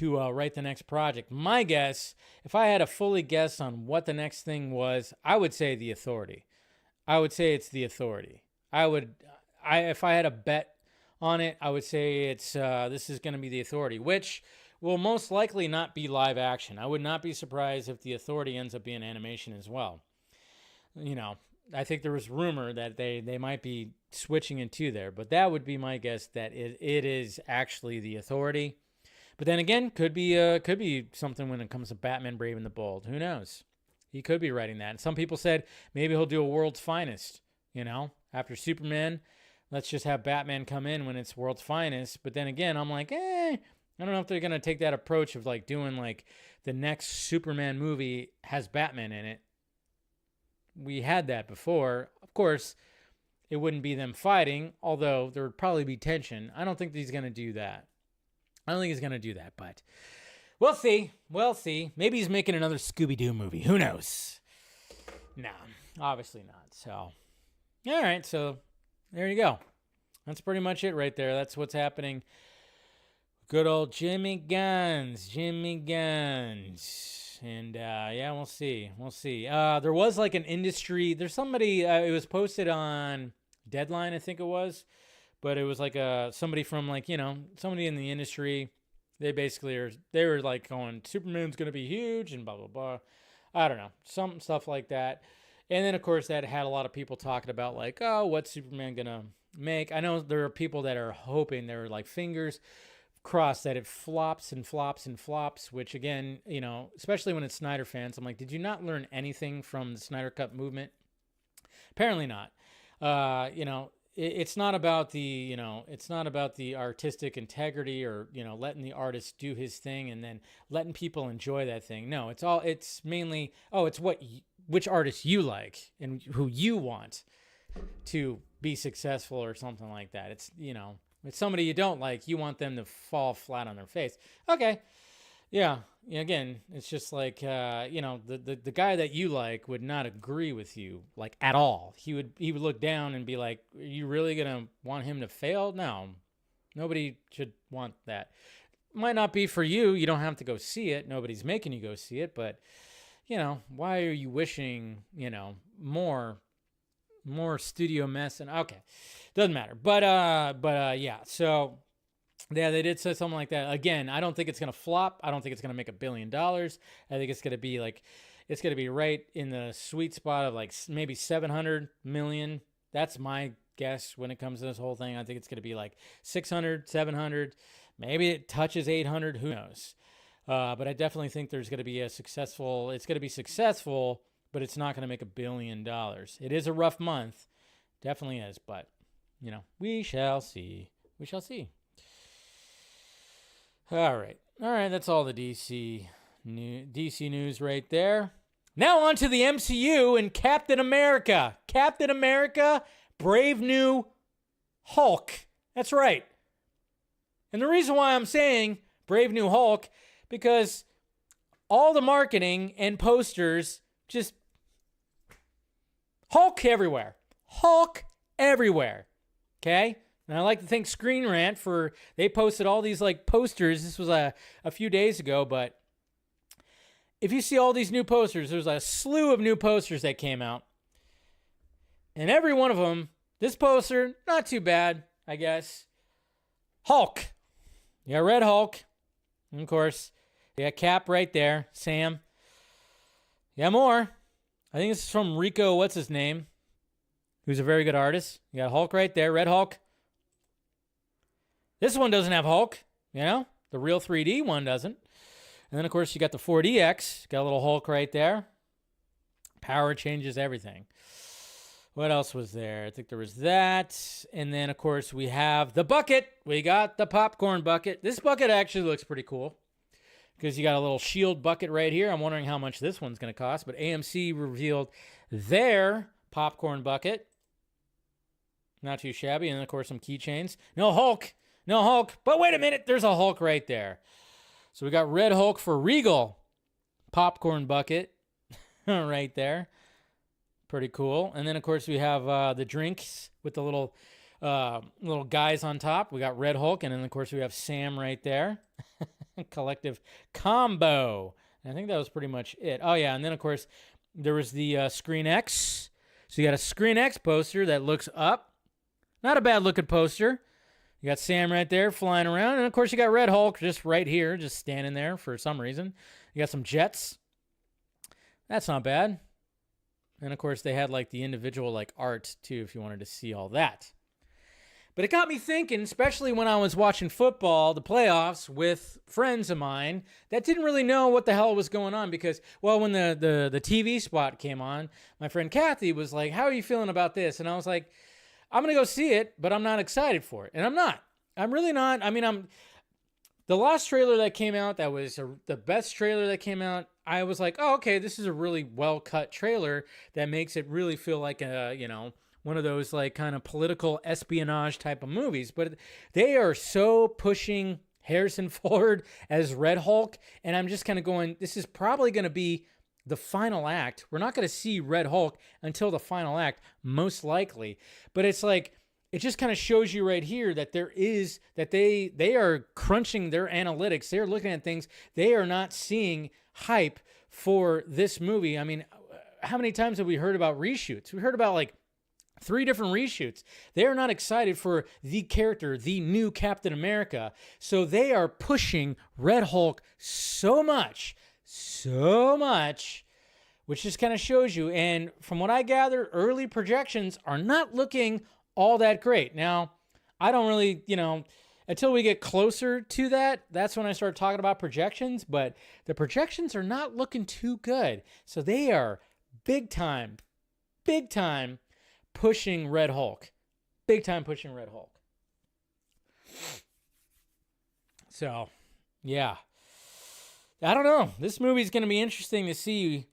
write the next project. My guess, if I had to fully guess on what the next thing was, I would say the Authority. I would say it's the Authority. If I had a bet on it, I would say this is going to be the Authority, which will most likely not be live action. I would not be surprised if the Authority ends up being animation as well. I think there was rumor that they might be switching into there, but that would be my guess, that it is actually the Authority. But then again, could be something when it comes to Batman Brave and the Bold. Who knows? He could be writing that. And some people said maybe he'll do a World's Finest, after Superman. Let's just have Batman come in when it's World's Finest. But then again, I'm like, I don't know if they're going to take that approach of like doing like the next Superman movie has Batman in it. We had that before. Of course, it wouldn't be them fighting, although there would probably be tension. I don't think he's going to do that. But we'll see. We'll see. Maybe he's making another Scooby-Doo movie. Who knows? No, obviously not. So, all right. So there you go. That's pretty much it right there. That's what's happening. Good old Jimmy Guns. And we'll see. There was like an industry, there's somebody, it was posted on Deadline, I think it was, but it was like somebody from like, somebody in the industry. They were like going, Superman's going to be huge and blah, blah, blah. I don't know. Some stuff like that. And then of course that had a lot of people talking about like, oh, what's Superman going to make? I know there are people that are hoping, they're like fingers crossed that it flops and flops and flops, which again, especially when it's Snyder fans, I'm like, did you not learn anything from the Snyder Cut movement? Apparently not. It's not about the artistic integrity or, letting the artist do his thing and then letting people enjoy that thing. No, it's mainly, it's which artist you like and who you want to be successful or something like that. It's, it's somebody you don't like, you want them to fall flat on their face. Okay. Yeah. Again, it's just like, the guy that you like would not agree with you like at all. He would look down and be like, are you really going to want him to fail? No, nobody should want that. Might not be for you. You don't have to go see it. Nobody's making you go see it, but why are you wishing, more studio mess? And okay, doesn't matter. But yeah. So yeah, they did say something like that. Again, I don't think it's gonna flop. I don't think it's gonna make $1 billion. I think it's gonna be right in the sweet spot of like maybe 700 million. That's my guess when it comes to this whole thing. I think it's gonna be like 600, 700. Maybe it touches 800. Who knows? But I definitely think there's going to be it's going to be successful, but it's not going to make $1 billion. It is a rough month. Definitely is, but, we shall see. We shall see. All right. That's all the DC news right there. Now on to the MCU and Captain America. Captain America, Brave New Hulk. That's right. And the reason why I'm saying Brave New Hulk, because all the marketing and posters just Hulk everywhere. Hulk everywhere. Okay? And I like to thank Screen Rant they posted all these posters. This was a few days ago, but if you see all these new posters, there's a slew of new posters that came out. And every one of them, this poster, not too bad, I guess. Hulk. You got Red Hulk. And of course, you got Cap right there. Sam. You got more. I think this is from Rico, what's his name? Who's a very good artist. You got Hulk right there. Red Hulk. This one doesn't have Hulk. The real 3D one doesn't. And then, of course, you got the 4DX. Got a little Hulk right there. Power changes everything. What else was there? I think there was that. And then, of course, we have the bucket. We got the popcorn bucket. This bucket actually looks pretty cool because you got a little shield bucket right here. I'm wondering how much this one's going to cost. But AMC revealed their popcorn bucket. Not too shabby. And then, of course, some keychains. No Hulk. But wait a minute. There's a Hulk right there. So we got Red Hulk for Regal popcorn bucket right there. Pretty cool. And then, of course, we have the drinks with the little guys on top. We got Red Hulk. And then, of course, we have Sam right there. Collective combo. And I think that was pretty much it. Oh, yeah. And then, of course, there was the Screen X. So you got a Screen X poster that looks up. Not a bad looking poster. You got Sam right there flying around. And, of course, you got Red Hulk just right here, just standing there for some reason. You got some jets. That's not bad. And, of course, they had, the individual, art, too, if you wanted to see all that. But it got me thinking, especially when I was watching football, the playoffs, with friends of mine that didn't really know what the hell was going on because, well, when the TV spot came on, my friend Kathy was like, how are you feeling about this? And I was like, I'm going to go see it, but I'm not excited for it. And I'm not. I'm really not. I mean, the last trailer that came out, that was the best trailer that came out. I was like, oh, okay, this is a really well-cut trailer that makes it really feel like one of those kind of political espionage type of movies. But they are so pushing Harrison Ford as Red Hulk, and I'm just kind of going, this is probably going to be the final act. We're not going to see Red Hulk until the final act, most likely. But it's it just kind of shows you right here that they are crunching their analytics. They're looking at things. They are not seeing hype for this movie. I mean, how many times have we heard about reshoots? We heard about 3 different reshoots. They are not excited for the character, the new Captain America. So they are pushing Red Hulk so much, which just kind of shows you. And from what I gather, early projections are not looking all that great. Now, I don't really, until we get closer to that, that's when I start talking about projections. But the projections are not looking too good. So they are big time pushing Red Hulk. Big time pushing Red Hulk. So, yeah. I don't know. This movie's going to be interesting to see.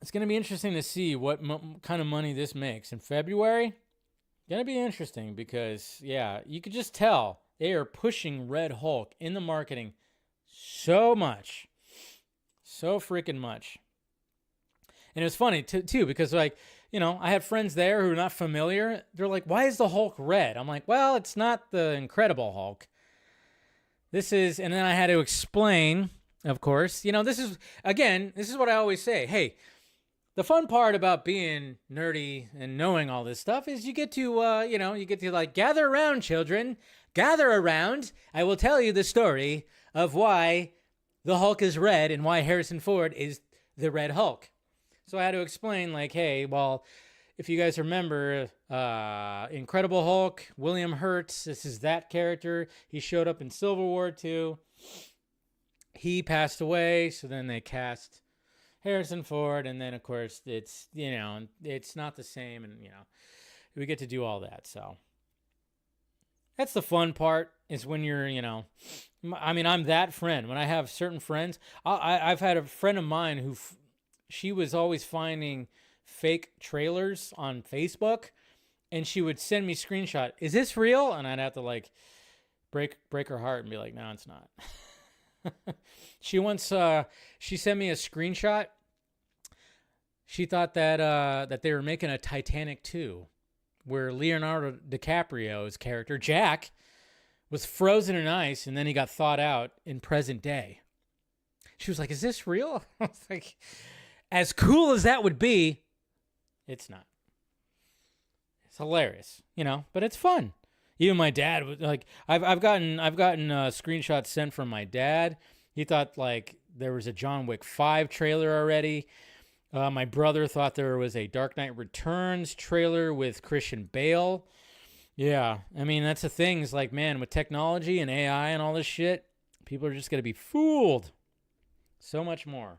It's going to be interesting to see what kind of money this makes. In February, going to be interesting because, yeah, you could just tell they are pushing Red Hulk in the marketing so much. So freaking much. And it was funny, too, because, I had friends there who are not familiar. They're like, why is the Hulk red? I'm like, well, it's not the Incredible Hulk. This is, and then I had to explain, of course, this is what I always say. Hey, the fun part about being nerdy and knowing all this stuff is you get to, gather around, children. Gather around. I will tell you the story of why the Hulk is red and why Harrison Ford is the Red Hulk. So I had to explain, hey, well, if you guys remember, Incredible Hulk, William Hurt, this is that character. He showed up in Civil War 2. he passed away, so then they cast Harrison Ford, and then of course it's it's not the same, and we get to do all that. So that's the fun part, is when you're I'm that friend. When I have certain friends, I've had a friend of mine who she was always finding fake trailers on Facebook, and she would send me screenshot. Is this real? And I'd have to like break her heart and be like, no, it's not. She once she sent me a screenshot. She thought that they were making a Titanic 2, where Leonardo DiCaprio's character Jack was frozen in ice, and then he got thawed out in present day. She was like, "Is this real?" I was like, as cool as that would be, it's not. It's hilarious, but it's fun. Even my dad was like, I've gotten screenshots sent from my dad. He thought like there was a John Wick 5 trailer already. My brother thought there was a Dark Knight Returns trailer with Christian Bale. Yeah, I mean, that's the thing. Is like, man, with technology and AI and all this shit, people are just going to be fooled. So much more.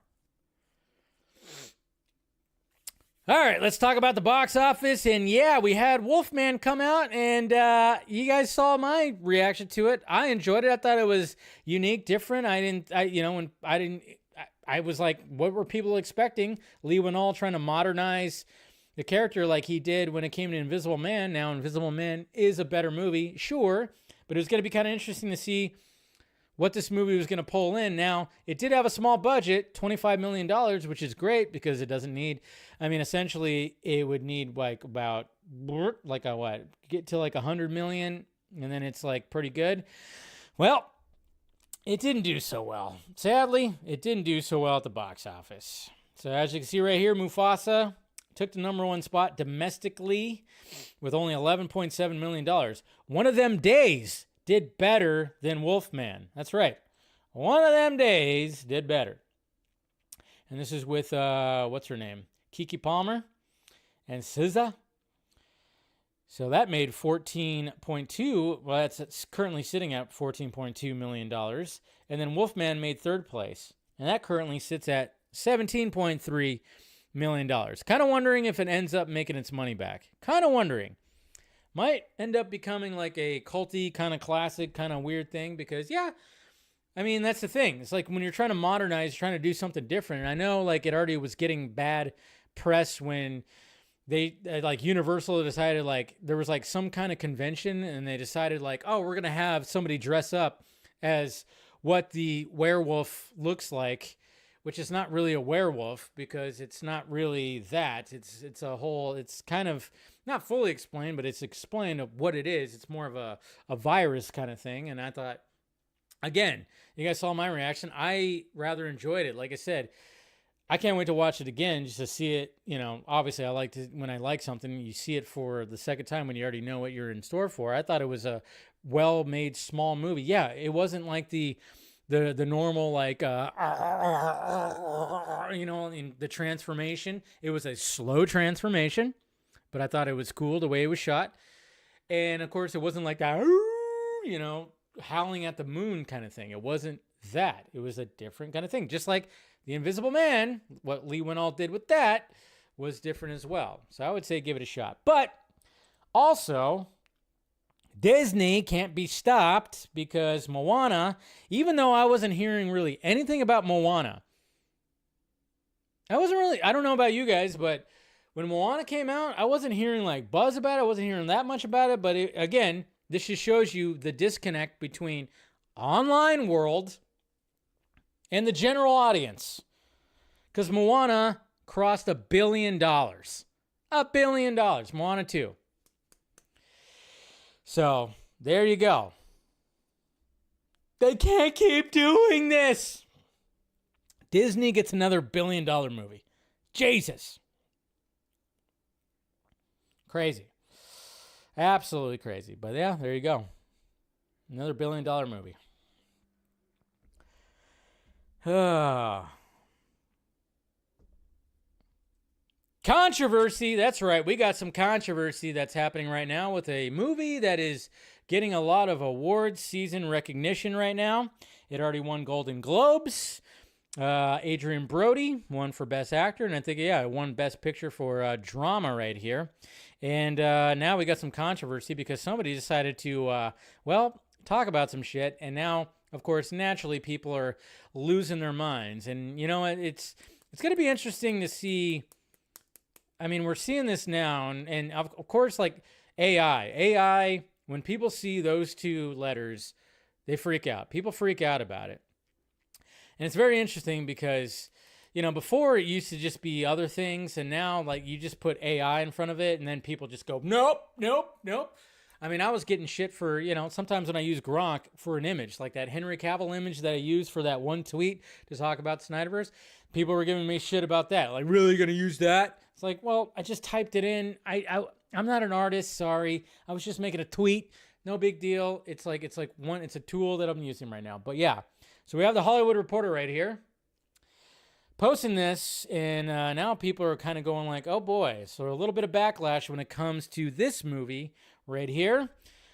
All right, let's talk about the box office. And yeah, we had Wolfman come out, and you guys saw my reaction to it. I enjoyed it. I thought it was unique, different. I was like, what were people expecting? Lee Winnall trying to modernize the character like he did when it came to Invisible Man. Now, Invisible Man is a better movie, sure, but it was going to be kind of interesting to see what this movie was going to pull in. Now, it did have a small budget, $25 million, which is great because it doesn't need, essentially it would need like about, get to like 100 million, and then it's like pretty good. Well, it didn't do so well. Sadly, it didn't do so well at the box office. So as you can see right here, Mufasa took the number one spot domestically with only $11.7 million. One of them days did better than Wolfman. That's right. One of them days did better. And this is with, what's her name? Keke Palmer and SZA. So that made 14.2. Well, it's currently sitting at $14.2 million. And then Wolfman made third place. And that currently sits at $17.3 million. Kind of wondering if it ends up making its money back. Kind of wondering. Might end up becoming like a culty kind of classic kind of weird thing because, that's the thing. It's like when you're trying to modernize, trying to do something different. And I know like it already was getting bad press when they like Universal decided like there was like some kind of convention and they decided like, oh, we're going to have somebody dress up as what the werewolf looks like, which is not really a werewolf because it's not really that. It's a whole, it's kind of not fully explained, but it's explained of what it is. It's more of a virus kind of thing. And I thought, again, you guys saw my reaction. I rather enjoyed it. Like I said, I can't wait to watch it again just to see it. Obviously I like to, when I like something, you see it for the second time when you already know what you're in store for. I thought it was a well-made small movie. Yeah, it wasn't like the normal like in the transformation. It was a slow transformation, but I thought it was cool the way it was shot. And of course it wasn't like that howling at the moon kind of thing. It wasn't that. It was a different kind of thing. Just like The Invisible Man, what Lee Winnall did with that was different as well. So I would say give it a shot. But also, Disney can't be stopped because Moana, even though I wasn't hearing really anything about Moana, I don't know about you guys, but when Moana came out, I wasn't hearing like buzz about it. I wasn't hearing that much about it. But again, this just shows you the disconnect between online world and the general audience. Because Moana crossed $1 billion. $1 billion. Moana 2. So, there you go. They can't keep doing this. Disney gets another $1 billion movie. Jesus. Crazy. Absolutely crazy. But yeah, there you go. Another $1 billion movie. Controversy. That's right. We got some controversy that's happening right now with a movie that is getting a lot of award season recognition right now. It already won Golden Globes. Adrian Brody won for Best Actor, and I think, it won Best Picture for Drama right here. And now we got some controversy because somebody decided to, talk about some shit, and now, of course, naturally, people are losing their minds. And, you know what, it's going to be interesting to see. I mean, we're seeing this now, and of course, like AI, when people see those two letters, they freak out. People freak out about it. And it's very interesting because, before it used to just be other things, and now, like, you just put AI in front of it, and then people just go, nope. I mean, I was getting shit for, sometimes when I use Gronk for an image, like that Henry Cavill image that I used for that one tweet to talk about the Snyderverse, people were giving me shit about that. Like, really gonna use that? It's like, well, I just typed it in. I'm not an artist, sorry. I was just making a tweet. No big deal. It's a tool that I'm using right now. But yeah. So we have the Hollywood Reporter right here posting this, and now people are kind of going like, oh boy. So a little bit of backlash when it comes to this movie right here.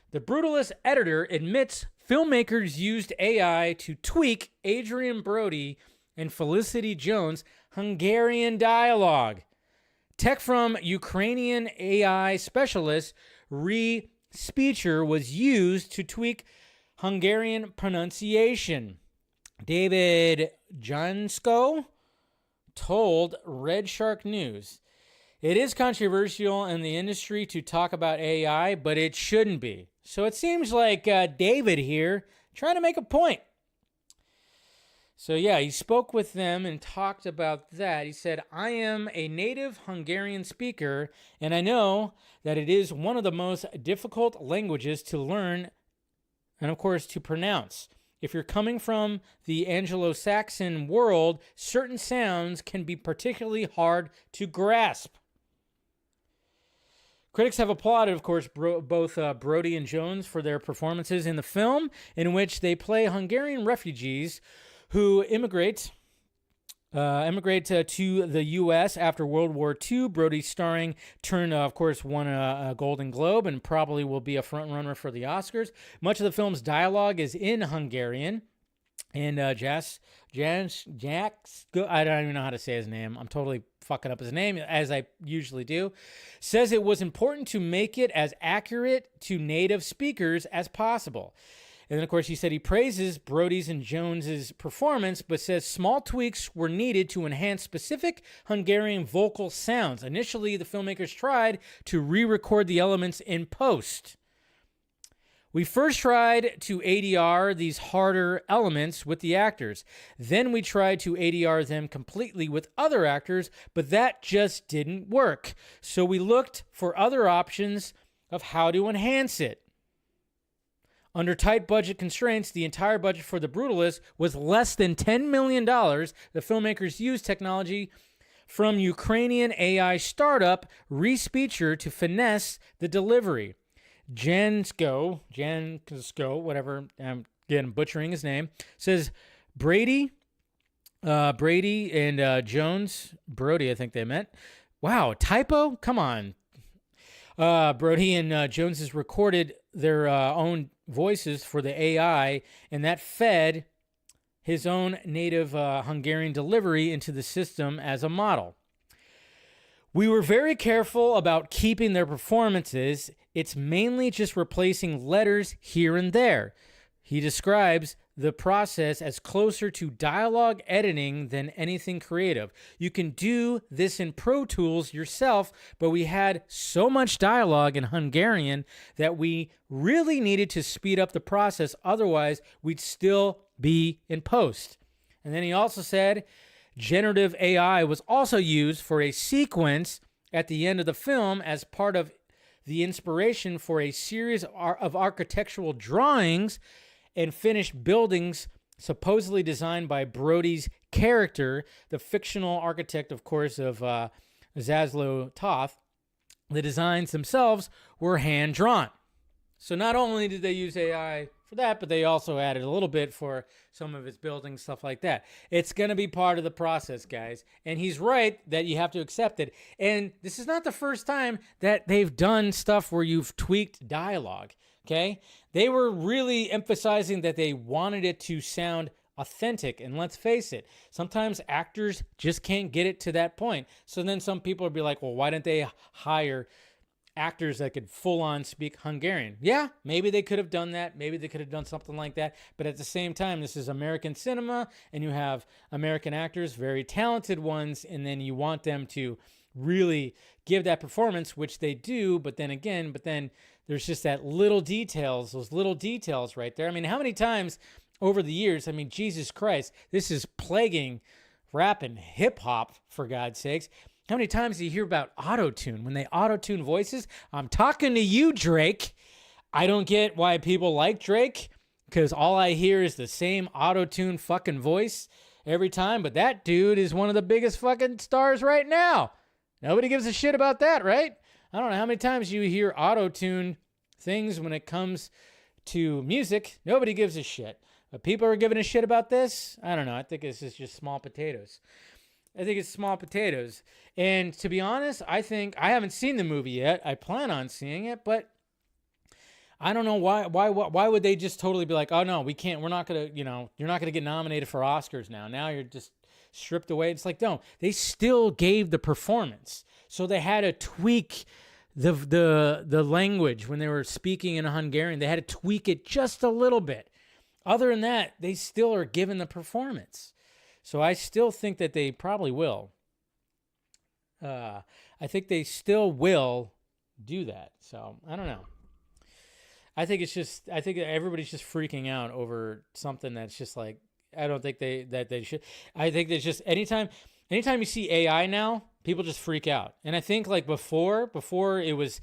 The Brutalist editor admits filmmakers used AI to tweak Adrian Brody and Felicity Jones' Hungarian dialogue. Tech from Ukrainian AI specialist Speecher was used to tweak Hungarian pronunciation. David Jonsko told Red Shark News, "It is controversial in the industry to talk about AI, but it shouldn't be." So it seems like David here trying to make a point. So yeah, he spoke with them and talked about that. He said, "I am a native Hungarian speaker, and I know that it is one of the most difficult languages to learn and, of course, to pronounce. If you're coming from the Anglo-Saxon world, certain sounds can be particularly hard to grasp." Critics have applauded, of course, both Brody and Jones for their performances in the film, in which they play Hungarian refugees who immigrate to the U.S. after World War II. Brody starring of course, won a Golden Globe and probably will be a front-runner for the Oscars. Much of the film's dialogue is in Hungarian. And Jack, I don't even know how to say his name. I'm totally fucking up his name, as I usually do. Says it was important to make it as accurate to native speakers as possible. And then, of course, he said he praises Brody's and Jones's performance, but says small tweaks were needed to enhance specific Hungarian vocal sounds. Initially, the filmmakers tried to re-record the elements in post. "We first tried to ADR these harder elements with the actors. Then we tried to ADR them completely with other actors, but that just didn't work. So we looked for other options of how to enhance it. Under tight budget constraints, the entire budget for The Brutalist was less than $10 million. The filmmakers used technology from Ukrainian AI startup Speecher to finesse the delivery." Jansko, whatever, I'm again butchering his name, says Brady and Jones, Brody, I think they meant. Wow, typo? Come on. Brody and Jones has recorded their own voices for the AI, and that fed his own native Hungarian delivery into the system as a model. "We were very careful about keeping their performances. It's mainly just replacing letters here and there." He describes the process as closer to dialogue editing than anything creative. "You can do this in Pro Tools yourself, but we had so much dialogue in Hungarian that we really needed to speed up the process. Otherwise, we'd still be in post." And then he also said, generative AI was also used for a sequence at the end of the film as part of the inspiration for a series of architectural drawings and finished buildings supposedly designed by Brody's character, the fictional architect, of course, of Zaslow Toth. The designs themselves were hand-drawn. So not only did they use AI for that, but they also added a little bit for some of its building, stuff like that. It's going to be part of the process, guys. And he's right that you have to accept it. And this is not the first time that they've done stuff where you've tweaked dialogue, okay? They were really emphasizing that they wanted it to sound authentic. And let's face it, sometimes actors just can't get it to that point. So then some people will be like, well, why didn't they hire actors that could full on speak Hungarian? Yeah, maybe they could have done that. Maybe they could have done something like that. But at the same time, this is American cinema, and you have American actors, very talented ones, and then you want them to really give that performance, which they do. But then again, there's just that little details, those little details right there. I mean, how many times over the years, I mean, Jesus Christ, this is plaguing rap and hip hop, for God's sakes. How many times do you hear about auto-tune? When they auto-tune voices, I'm talking to you, Drake. I don't get why people like Drake, because all I hear is the same auto-tune fucking voice every time. But that dude is one of the biggest fucking stars right now. Nobody gives a shit about that, right? I don't know how many times you hear auto-tune things when it comes to music. Nobody gives a shit. But people are giving a shit about this? I don't know. I think this is just small potatoes. I think it's small potatoes. And to be honest, I haven't seen the movie yet. I plan on seeing it, but I don't know why would they just totally be like, oh no, we can't, we're not going to, you're not going to get nominated for Oscars now. Now you're just stripped away. It's like, no, they still gave the performance. So they had to tweak the language when they were speaking in Hungarian. They had to tweak it just a little bit. Other than that, they still are given the performance. So I still think that they probably will. I think they still will do that. So I don't know. I think everybody's just freaking out over something that's just like, I don't think they should. I think there's just anytime you see AI now, people just freak out. And I think like before it was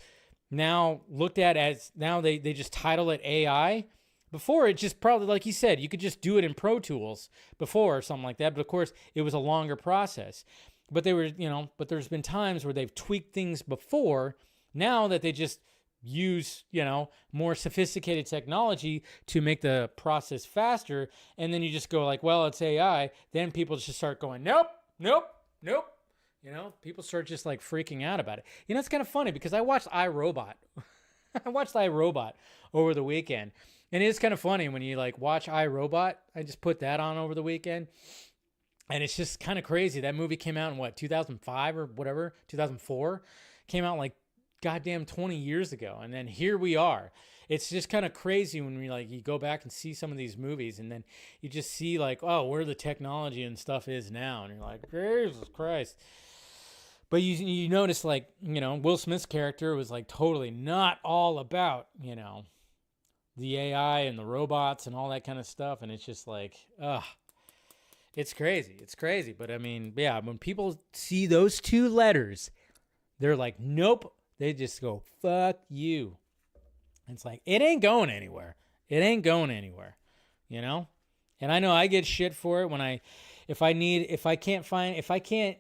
now looked at as, now they just title it AI. Before, it just probably, like you said, you could just do it in Pro Tools before or something like that. But of course, it was a longer process. But but there's been times where they've tweaked things before. Now that they just use, more sophisticated technology to make the process faster. And then you just go like, well, it's AI. Then people just start going, nope. People start just like freaking out about it. It's kind of funny because I watched iRobot. I watched iRobot over the weekend. And it is kind of funny when you like watch iRobot. I just put that on over the weekend. And it's just kind of crazy. That movie came out in 2005 or whatever, 2004. Came out like goddamn 20 years ago. And then here we are. It's just kind of crazy when you go back and see some of these movies and then you just see like, oh, where the technology and stuff is now. And you're like, Jesus Christ. But you notice like, Will Smith's character was like totally not all about, the AI and the robots and all that kind of stuff. And it's just like, it's crazy. It's crazy. But I mean, yeah, when people see those two letters, they're like, nope. They just go, fuck you. And it's like, it ain't going anywhere. It ain't going anywhere, And I know I get shit for it if I can't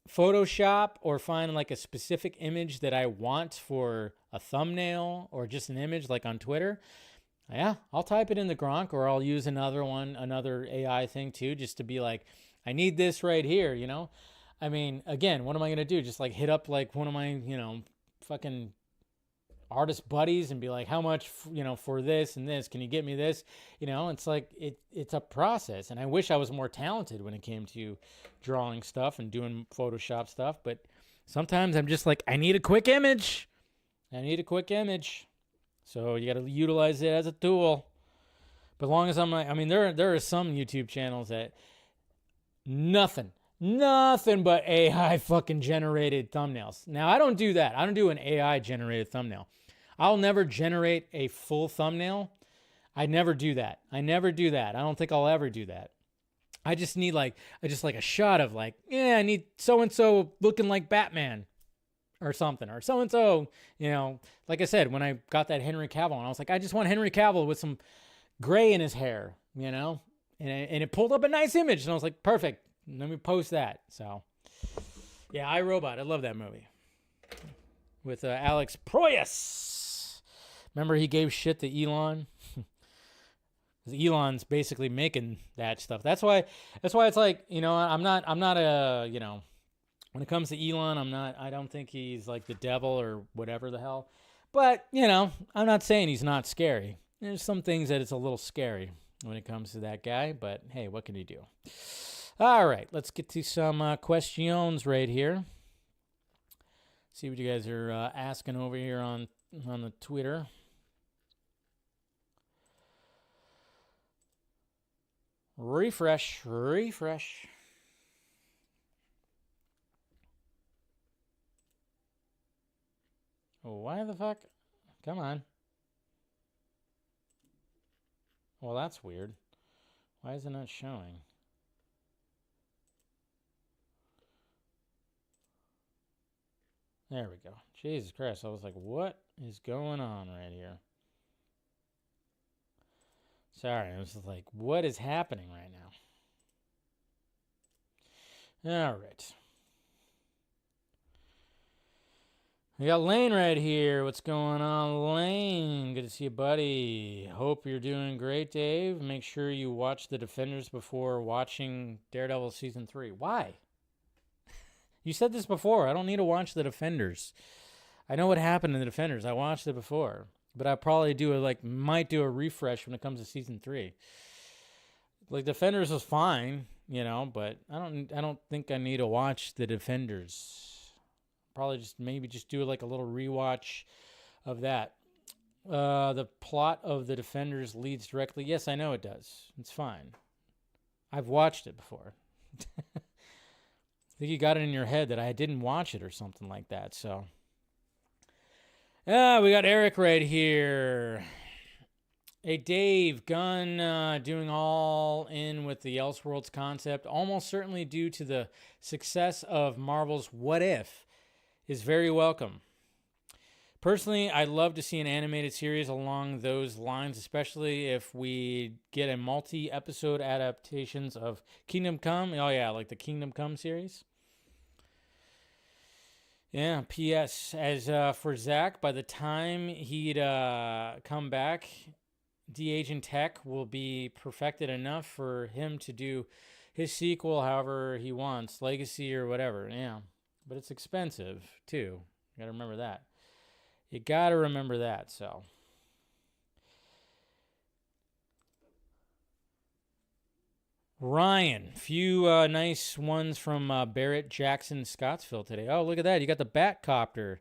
Photoshop or find like a specific image that I want for a thumbnail or just an image like on Twitter. Yeah, I'll type it in the Gronk or I'll use another AI thing too, just to be like, I need this right here, I mean, again, what am I going to do? Just like hit up like one of my, fucking artist buddies and be like, how much, for this and this, can you get me this? It's like, it's a process. And I wish I was more talented when it came to drawing stuff and doing Photoshop stuff. But sometimes I'm just like, I need a quick image. So you got to utilize it as a tool. But as long as I'm like, I mean, there are some YouTube channels that nothing but AI fucking generated thumbnails. Now, I don't do that. I don't do an AI generated thumbnail. I'll never generate a full thumbnail. I never do that. I don't think I'll ever do that. I just need like a shot of like, I need so-and-so looking like Batman or something, or so-and-so, like I said, when I got that Henry Cavill and I was like, I just want Henry Cavill with some gray in his hair, and it pulled up a nice image and I was like, perfect. Let me post that. So yeah, iRobot. I love that movie with Alex Proyas. Remember he gave shit to Elon Elon's basically making that stuff. That's why it's like, I'm not a, when it comes to Elon, I don't think he's like the devil or whatever the hell. But, I'm not saying he's not scary. There's some things that it's a little scary when it comes to that guy, but hey, what can you do? All right, let's get to some questions right here. See what you guys are asking over here on the Twitter. Refresh. Why the fuck? Come on. Well, that's weird. Why is it not showing? There we go. Jesus Christ. I was like, what is going on right here? Sorry, I was just like, what is happening right now? All right. We got Lane right here. What's going on, Lane? Good to see you, buddy. Hope you're doing great, Dave. Make sure you watch The Defenders before watching Daredevil Season 3. Why? You said this before. I don't need to watch The Defenders. I know what happened in The Defenders. I watched it before. But I probably might do a refresh when it comes to Season 3. Like, Defenders was fine, but I don't think I need to watch The Defenders. Probably just do like a little rewatch of that. The plot of The Defenders leads directly. Yes, I know it does. It's fine. I've watched it before. I think you got it in your head that I didn't watch it or something like that. So, we got Eric right here. Hey, Dave, Gunn doing all in with the Elseworlds concept, almost certainly due to the success of Marvel's What If, is very welcome. Personally, I'd love to see an animated series along those lines, especially if we get a multi-episode adaptations of Kingdom Come. Oh, yeah, like the Kingdom Come series. Yeah, P.S. As for Zack, by the time he'd come back, De-Aging Tech will be perfected enough for him to do his sequel however he wants, Legacy or whatever, yeah. But it's expensive, too. You gotta remember that. So. Ryan, few nice ones from Barrett Jackson Scottsville today. Oh, look at that. You got the Batcopter.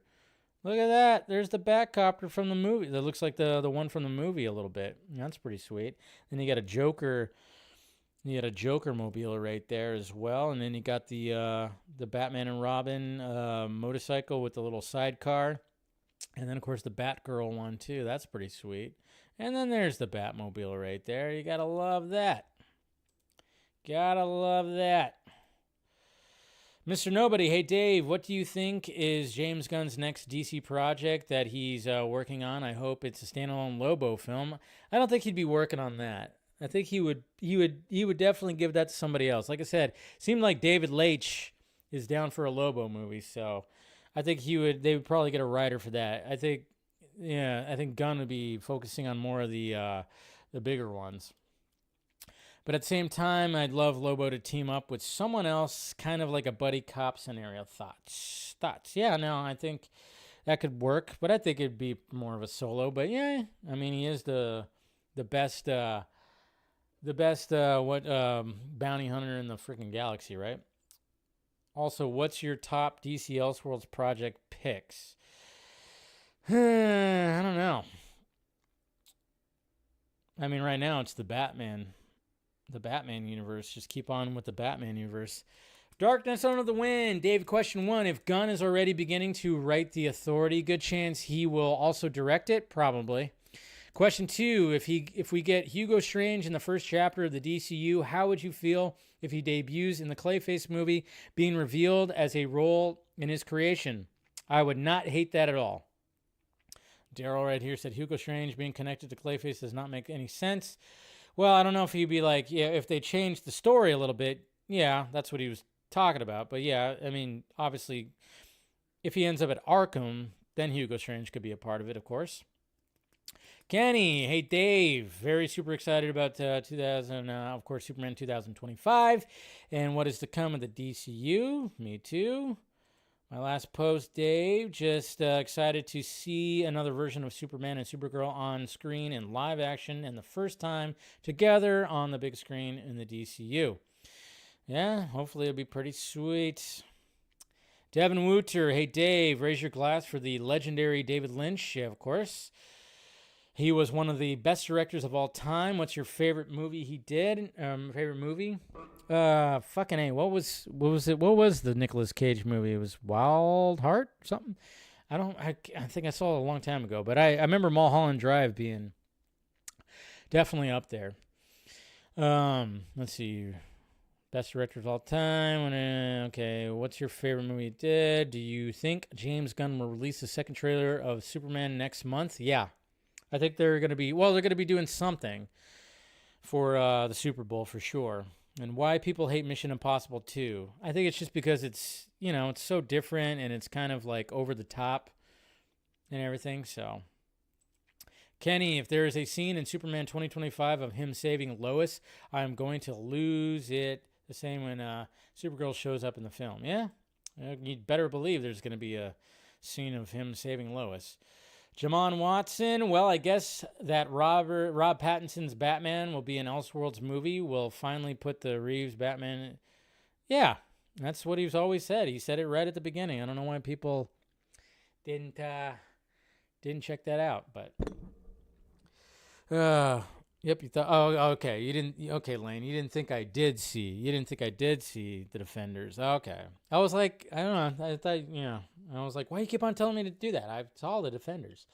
Look at that. There's the Batcopter from the movie. That looks like the one from the movie a little bit. That's pretty sweet. Then you got a Joker. You got a Joker mobile right there as well. And then you got the Batman and Robin motorcycle with the little sidecar. And then, of course, the Batgirl one, too. That's pretty sweet. And then there's the Batmobile right there. You got to love that. Mr. Nobody, hey, Dave, what do you think is James Gunn's next DC project that he's working on? I hope it's a standalone Lobo film. I don't think he'd be working on that. I think he would definitely give that to somebody else. Like I said, seemed like David Lynch is down for a Lobo movie, so I think they would probably get a writer for that. I think Gunn would be focusing on more of the bigger ones. But at the same time, I'd love Lobo to team up with someone else, kind of like a buddy cop scenario. Thoughts? Yeah, no, I think that could work, but I think it'd be more of a solo. But yeah, I mean, he is the best bounty hunter in the freaking galaxy, right? Also, what's your top DC Elseworlds project picks? I don't know. I mean, right now it's the Batman universe. Just keep on with the Batman universe. Darkness Under the Wind. Dave, question 1. If Gunn is already beginning to write The Authority, good chance he will also direct it? Probably. Question 2. If we get Hugo Strange in the first chapter of the DCU, how would you feel if he debuts in the Clayface movie, being revealed as a role in his creation? I would not hate that at all. Daryl right here said Hugo Strange being connected to Clayface does not make any sense. Well, I don't know if he'd be like, yeah, if they changed the story a little bit, yeah, that's what he was talking about. But yeah, I mean, obviously, if he ends up at Arkham, then Hugo Strange could be a part of it, of course. Kenny, hey Dave, very super excited about of course, Superman 2025 and what is to come of the DCU. Me too. My last post, Dave, just excited to see another version of Superman and Supergirl on screen in live action and the first time together on the big screen in the DCU. Yeah, hopefully it'll be pretty sweet. Devin Wooter, hey Dave, raise your glass for the legendary David Lynch. Yeah, of course. He was one of the best directors of all time. What's your favorite movie he did? Favorite movie? Fucking A. What was it? What was the Nicolas Cage movie? It was Wild Heart or something? I think I saw it a long time ago, but I remember Mulholland Drive being definitely up there. Let's see. Best director of all time. Okay, what's your favorite movie he did? Do you think James Gunn will release a second trailer of Superman next month? Yeah. I think they're going to be doing something for the Super Bowl for sure. And why people hate Mission Impossible 2. I think it's just because it's so different and it's kind of like over the top and everything. So, Kenny, if there is a scene in Superman 2025 of him saving Lois, I'm going to lose it. The same when Supergirl shows up in the film. Yeah, you'd better believe there's going to be a scene of him saving Lois. Jamon Watson, well, I guess that Rob Pattinson's Batman will be an Elseworlds movie. We'll finally put the Reeves Batman. Yeah, that's what he's always said. He said it right at the beginning. I don't know why people didn't check that out, but yep. You thought, oh, okay. You didn't. Okay, Lane. You didn't think I did see the Defenders. Okay. I was like, I don't know. I thought, I was like, why you keep on telling me to do that? I saw the Defenders.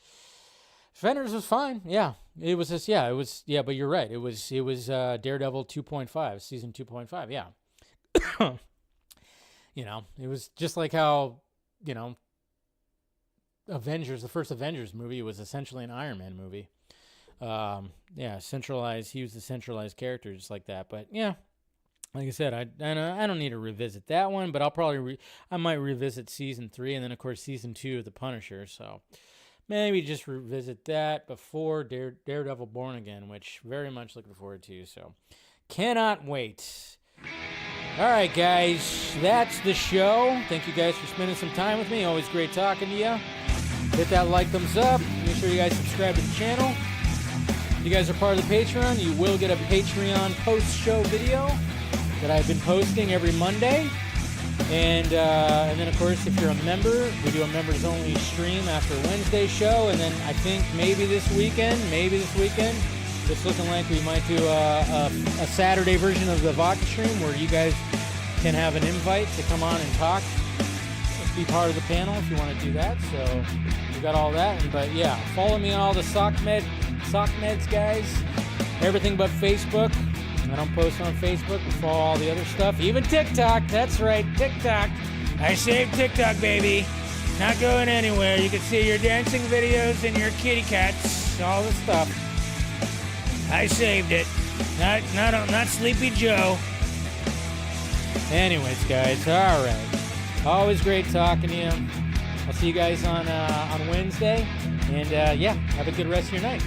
Defenders was fine. Yeah, it was just. Yeah, it was. Yeah, but you're right. It was Daredevil 2.5, season 2.5. Yeah. It was just like how Avengers, the first Avengers movie, was essentially an Iron Man movie. Centralized. He was the centralized character, just like that. But yeah, like I said, I don't need to revisit that one, but I'll probably I might revisit season 3 and then of course season 2 of The Punisher. So maybe just revisit that before Daredevil Born Again, which very much looking forward to. So cannot wait. All right, guys, that's the show. Thank you guys for spending some time with me. Always great talking to you. Hit that like, thumbs up. Make sure you guys subscribe to the channel. If you guys are part of the Patreon, you will get a Patreon post-show video that I've been posting every Monday. And then, of course, if you're a member, we do a members-only stream after Wednesday's show. And then I think maybe this weekend, it's looking like we might do a Saturday version of the Vodka stream where you guys can have an invite to come on and talk. Be part of the panel if you want to do that. So we got all that. But yeah, follow me on all the sock meds, guys. Everything but Facebook. I don't post on Facebook. We follow all the other stuff. Even TikTok. That's right, TikTok. I saved TikTok, baby. Not going anywhere. You can see your dancing videos and your kitty cats. All the stuff. I saved it. Not Sleepy Joe. Anyways, guys. All right. Always great talking to you. I'll see you guys on Wednesday. And, have a good rest of your night.